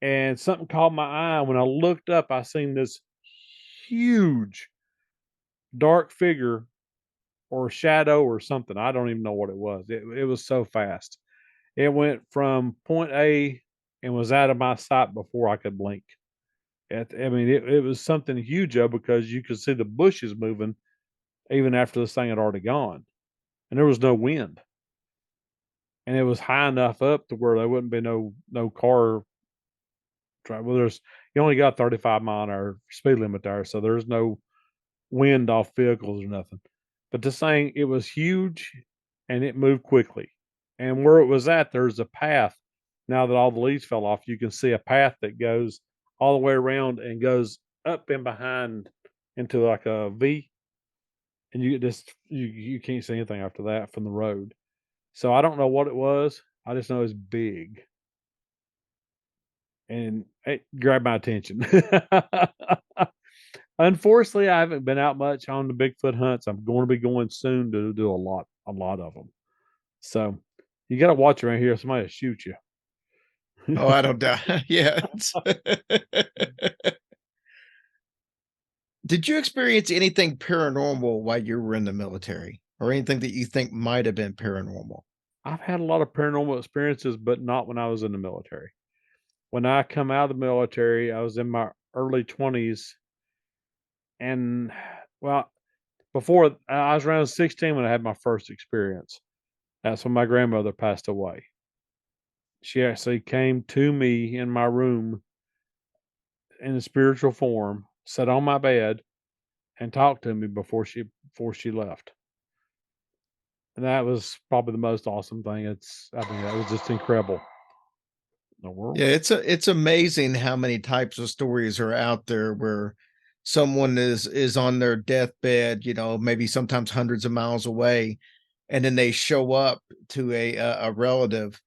and something caught my eye. When I looked up, I seen this huge dark figure or shadow or something. I don't even know what it was. It was so fast. It went from point A and was out of my sight before I could blink. I mean, it was something huge though because you could see the bushes moving even after this thing had already gone, and there was no wind, and it was high enough up to where there wouldn't be no car drive. Well, you only got 35-mile-an-hour speed limit there, so there's no wind off vehicles or nothing. But this thing, it was huge and it moved quickly. And where it was at, there's a path. Now that all the leaves fell off, you can see a path that goes all the way around and goes up and behind into like a V. And you can't see anything after that from the road. So I don't know what it was. I just know it's big. And it grabbed my attention. Unfortunately, I haven't been out much on the Bigfoot hunts. I'm going to be going soon to do a lot of them. So you got to watch around here. Somebody will shoot you. Oh, I don't doubt. Yeah. Did you experience anything paranormal while you were in the military, or anything that you think might have been paranormal? I've had a lot of paranormal experiences, but not when I was in the military. When I come out of the military, I was in my early 20s, and well, before I was around 16 when I had my first experience. That's when my grandmother passed away. She actually came to me in my room in a spiritual form, sat on my bed, and talked to me before she left. And that was probably the most awesome thing. I mean, that was just incredible. In the world. Yeah, it's amazing how many types of stories are out there where someone is on their deathbed, maybe sometimes hundreds of miles away, and then they show up to a relative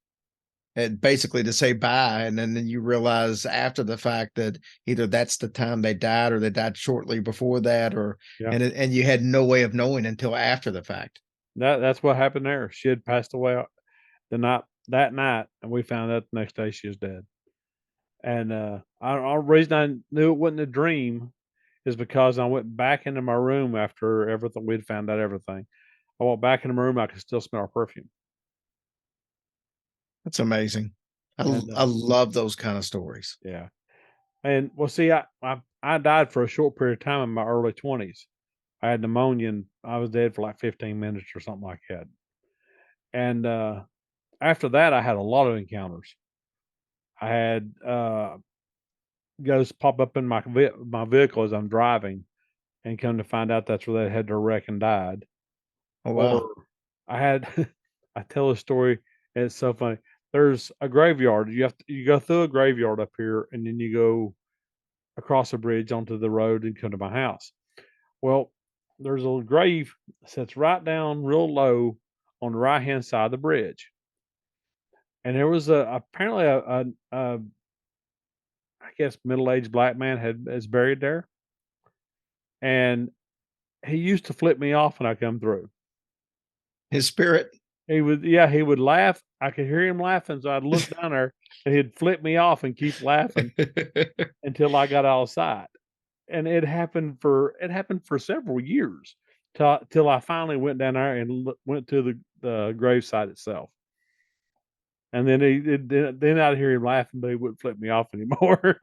and basically to say bye, and then you realize after the fact that either that's the time they died or they died shortly before that, or Yeah. and you had no way of knowing until after the fact. That's what happened there. She had passed away that night, and we found out the next day she was dead. And our reason I knew it wasn't a dream is because I went back into my room after everything we'd found out everything. I went back into my room. I could still smell her perfume. That's amazing. And I love those kind of stories. yeah. And well, see, I died for a short period of time in my early 20s. I had pneumonia and I was dead for like 15 minutes or something like that. And after that, I had a lot of encounters. I had ghosts pop up in my vehicle as I'm driving, and come to find out that's where they had their wreck and died. Oh wow. Or I had I tell a story, and it's so funny. There's a graveyard. You go through a graveyard up here, and then you go across the bridge onto the road and come to my house. Well, there's a grave that sits right down real low on the right hand side of the bridge. And there was apparently a I guess middle aged black man is buried there. And he used to flip me off when I come through. His spirit. He would laugh. I could hear him laughing, so I'd look down there and he'd flip me off and keep laughing until I got outside. And it happened for several years till I finally went down there and went to the gravesite itself. And then I'd hear him laughing, but he wouldn't flip me off anymore.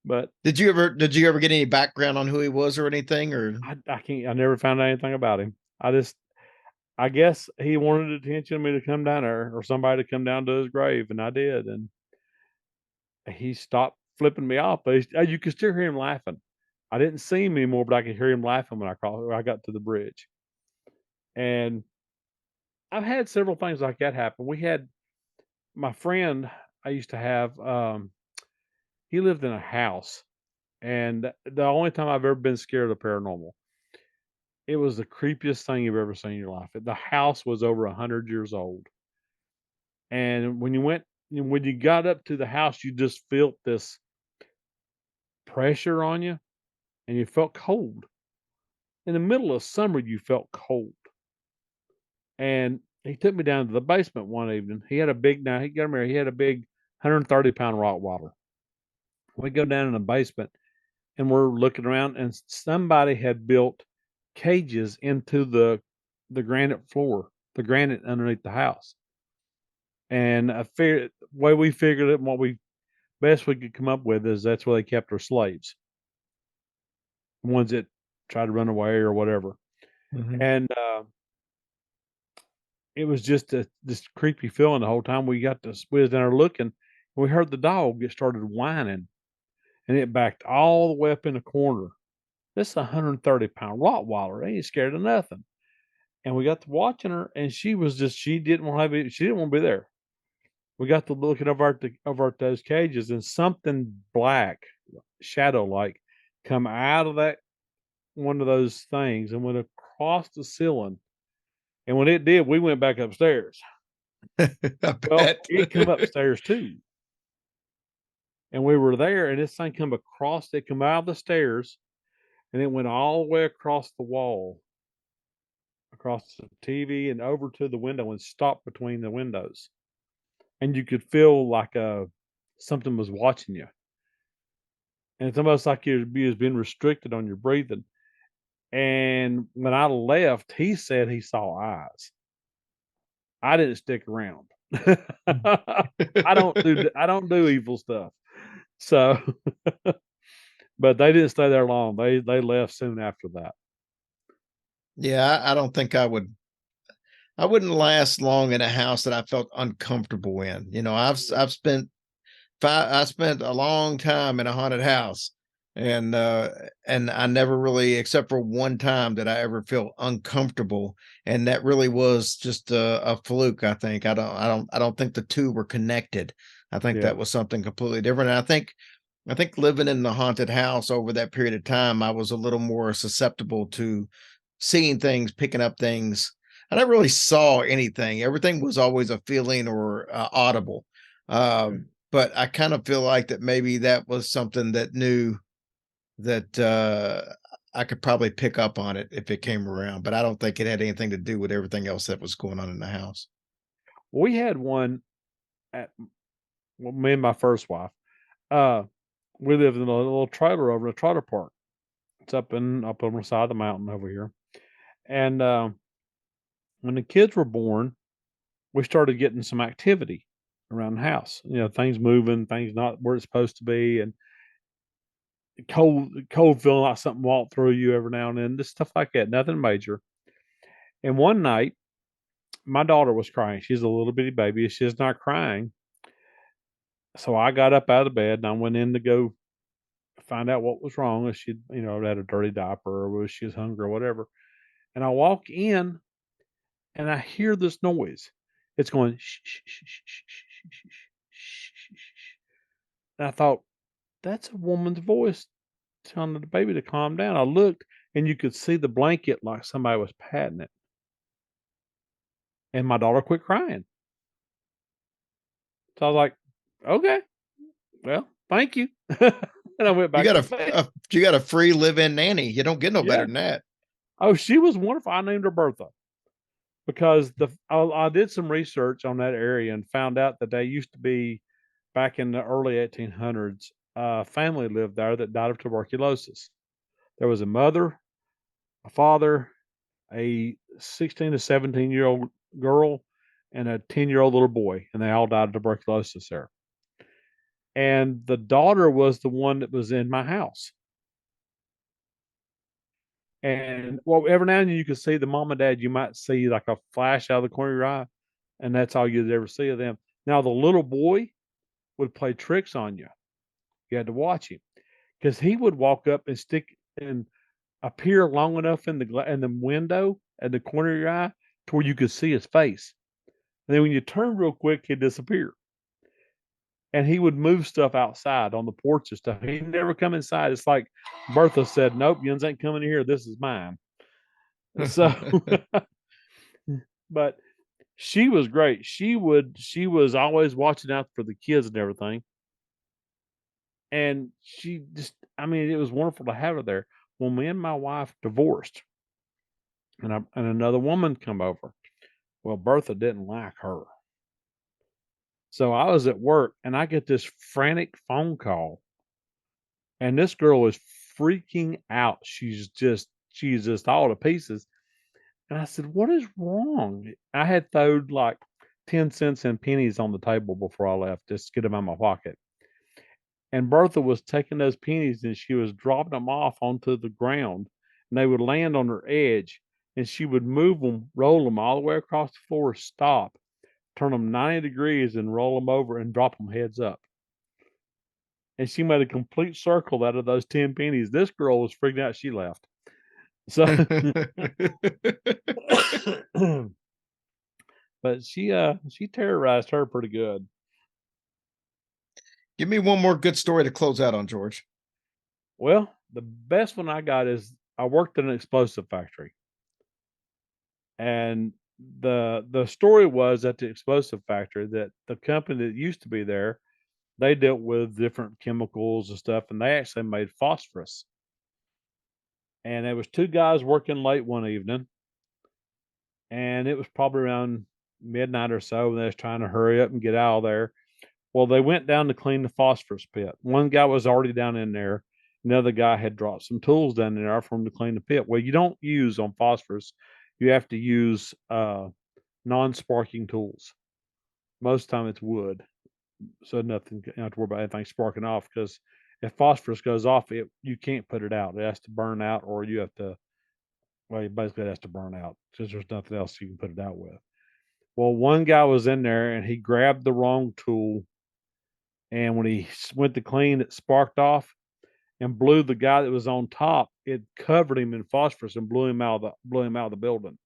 But Did you ever get any background on who he was or anything? Or I never found out anything about him. I guess he wanted attention me to come down there or somebody to come down to his grave, and I did. And he stopped flipping me off, but you could still hear him laughing. I didn't see him anymore, but I could hear him laughing when I got to the bridge. And I've had several things like that happen. We had my friend I used to have. He lived in a house, and the only time I've ever been scared of paranormal, it was the creepiest thing you've ever seen in your life. The house was over 100 years old, and when you got up to the house, you just felt this pressure on you, and you felt cold. In the middle of summer, you felt cold. And he took me down to the basement one evening. He had a big now he got married. He had a big 130-pound Rottweiler. We go down in the basement and we're looking around, and somebody had built cages into the granite floor, the granite underneath the house. And I figured the way we figured it and what we best we could come up with is that's where they kept their slaves. Ones that tried to run away or whatever. Mhm. And it was just this creepy feeling the whole time we was down there looking. We heard the dog get started whining, and it backed all the way up in the corner. This is a 130-pound Rottweiler. They ain't scared of nothing. And we got to watching her, and she didn't want to be there. We got to looking over at those cages, and something black, shadow like, come out of that one of those things and went across the ceiling. And when it did, we went back upstairs. I Well, bet. it come upstairs too. And we were there, and this thing it come out of the stairs, and it went all the way across the wall, across the TV and over to the window and stopped between the windows. And you could feel like something was watching you. And it's almost like you'd be as being restricted on your breathing. And when I left, he said he saw eyes. I didn't stick around. I don't do evil stuff. So, but they didn't stay there long. They left soon after that. Yeah, I don't think I wouldn't last long in a house that I felt uncomfortable in. I spent a long time in a haunted house, and I never really, except for one time, did I ever feel uncomfortable, and that really was just a fluke. I think I don't think the two were connected. I think Yeah. that was something completely different. And I think living in the haunted house over that period of time, I was a little more susceptible to seeing things, picking up things. I never really saw anything. Everything was always a feeling or audible. But I kind of feel like that maybe that was something that knew that I could probably pick up on it if it came around. But I don't think it had anything to do with everything else that was going on in the house. We had one at me and my first wife. Uh, we lived in a little trailer over in a trailer park. It's up on the side of the mountain over here. And when the kids were born, we started getting some activity around the house. Things moving, things not where it's supposed to be, and cold feeling like something walked through you every now and then. Just stuff like that. Nothing major. And one night, my daughter was crying. She's a little bitty baby. She's not crying. So I got up out of bed and I went in to go find out what was wrong. If she, had a dirty diaper or was she was hungry or whatever. And I walk in and I hear this noise. It's going shh, shh, shh, shh, shh, shh, shh, shh, shh, shh. And I thought, that's a woman's voice telling the baby to calm down. I looked, and you could see the blanket like somebody was patting it. And my daughter quit crying. So I was like, okay, well, thank you. And I went You back got to bed. you got a free live-in nanny. You don't get no better Yeah. than that. Oh, she was wonderful. I named her Bertha because I did some research on that area and found out that they used to be back in the early 1800s. A family lived there that died of tuberculosis. There was a mother, a father, a 16 to 17-year-old girl, and a 10-year-old little boy, and they all died of tuberculosis there. And the daughter was the one that was in my house. And well, every now and then you could see the mom and dad, you might see like a flash out of the corner of your eye, and that's all you'd ever see of them. Now, the little boy would play tricks on you. You had to watch him because he would walk up and stick and appear long enough in the window at the corner of your eye to where you could see his face. And then when you turn real quick, he'd disappear. And he would move stuff outside on the porch and stuff. He'd never come inside. It's like Bertha said, "Nope, Yuns ain't coming here. This is mine." So, but she was great. She was always watching out for the kids and everything. And she just, I mean, it was wonderful to have her there. When me and my wife divorced, and another woman come over, well, Bertha didn't like her. So I was at work, and I get this frantic phone call, and this girl is freaking out. She's just all to pieces. And I said, "What is wrong?" I had thrown like 10 cents and pennies on the table before I left, just to get them out of my pocket. And Bertha was taking those pennies and she was dropping them off onto the ground, and they would land on her edge, and she would move them, roll them all the way across the floor, stop, turn them 90 degrees, and roll them over and drop them heads up. And she made a complete circle out of those 10 pennies. This girl was freaking out. She left. So, but she terrorized her pretty good. Give me one more good story to close out on, George. Well, the best one I got is I worked in an explosive factory. And the story was at the explosive factory that the company that used to be there, they dealt with different chemicals and stuff, and they actually made phosphorus. And there was two guys working late one evening, and it was probably around midnight or so, and they was trying to hurry up and get out of there. Well, they went down to clean the phosphorus pit. One guy was already down in there. Another guy had dropped some tools down in there for him to clean the pit. Well, you don't use on phosphorus. You have to use non-sparking tools. Most of the time it's wood, so nothing, you don't have to worry about anything sparking off, because if phosphorus goes off, you can't put it out. It has to burn out, or you have to, well, basically it has to burn out because there's nothing else you can put it out with. Well, one guy was in there and he grabbed the wrong tool, and when he went to clean, it sparked off and blew the guy that was on top. It covered him in phosphorus and blew him out of the building.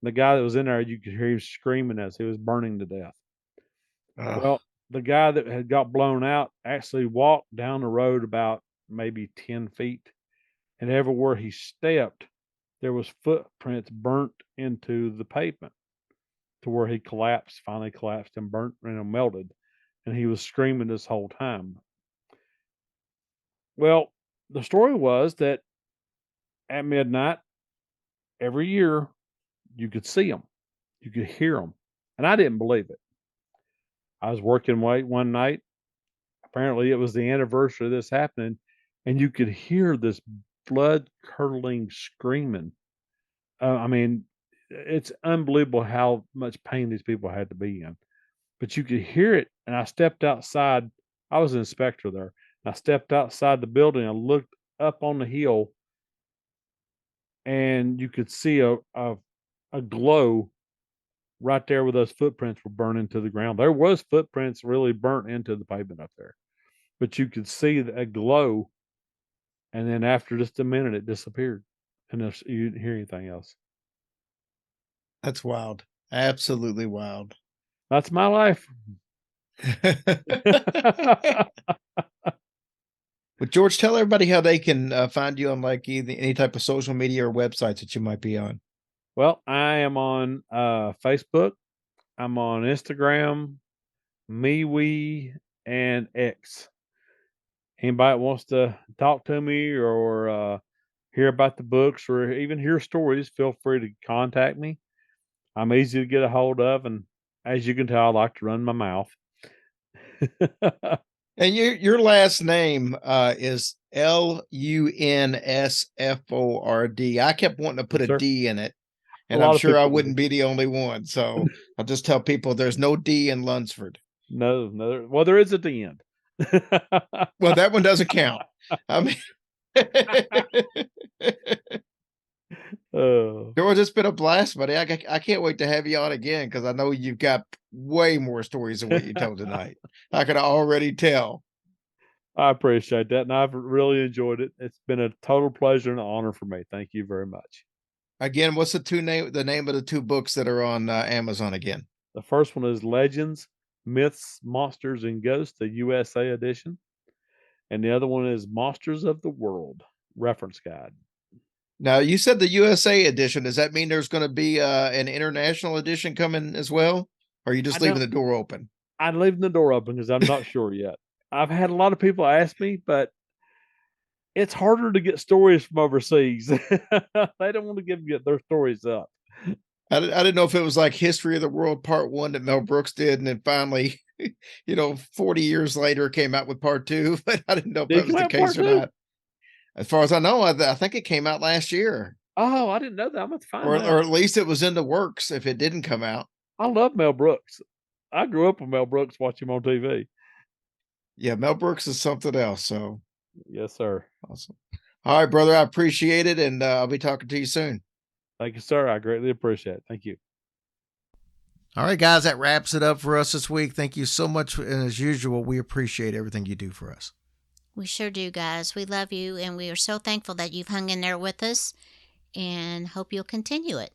The guy that was in there, you could hear him screaming as he was burning to death. Well, the guy that had got blown out actually walked down the road about maybe 10 feet, and everywhere he stepped, there was footprints burnt into the pavement to where he finally collapsed and burnt and melted, and he was screaming this whole time. Well, the story was that at midnight every year you could see them, you could hear them, and I didn't believe it. I was working late one night. Apparently, it was the anniversary of this happening, and you could hear this blood curdling screaming. I mean, it's unbelievable how much pain these people had to be in. But you could hear it, and I stepped outside. I was an inspector there. I stepped outside the building and looked up on the hill, and you could see a glow right there where those footprints were burned into the ground. There was footprints really burnt into the pavement up there, but you could see a glow, and then after just a minute, it disappeared, and you didn't hear anything else. That's wild. Absolutely wild. That's my life. But George, tell everybody how they can find you on like any type of social media or websites that you might be on. Well, I am on Facebook. I'm on Instagram, MeWe, and X. Anybody that wants to talk to me or hear about the books or even hear stories, feel free to contact me. I'm easy to get a hold of, and as you can tell, I like to run my mouth. And your last name is Lunsford. I kept wanting to put Yes, a sir. D in it, A and I'm lot of sure I people do. wouldn't be the only one. So I'll just tell people there's no D in Lunsford. No, no. Well, there is at the end. Well, that one doesn't count. I mean, Oh, George, it's been a blast, buddy. I can't wait to have you on again because I know you've got way more stories than what you told tonight. I could already tell. I appreciate that, and I've really enjoyed it. It's been a total pleasure and honor for me. Thank you very much. Again, what's the name of the two books that are on Amazon again? The first one is Legends, Myths, Monsters, and Ghosts, the USA edition, and the other one is Monsters of the World Reference Guide. Now, you said the USA edition. Does that mean there's going to be an international edition coming as well? Or are you just I leaving don't. the door open? I'm leaving the door open because I'm not sure yet. I've had a lot of people ask me, but it's harder to get stories from overseas. They don't want to get their stories up. I didn't know if it was like History of the World Part 1 that Mel Brooks did, and then finally, 40 years later came out with Part 2, but I didn't know if Did that it was come the out part case or two? not. As far as I know, I think it came out last year, Oh, I didn't know that. I'm going to find or out. at least it was in the works if it didn't come out. I love Mel Brooks. I grew up with Mel Brooks, watching him on TV. Yeah, Mel Brooks is something else. So Yes, sir. awesome. All right, brother. I appreciate it, and I'll be talking to you soon. Thank you, sir. I greatly appreciate it. Thank you. All right, guys, that wraps it up for us this week. Thank you so much. And as usual, we appreciate everything you do for us. We sure do, guys. We love you, and we are so thankful that you've hung in there with us, and hope you'll continue it.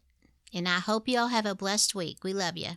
And I hope you all have a blessed week. We love you.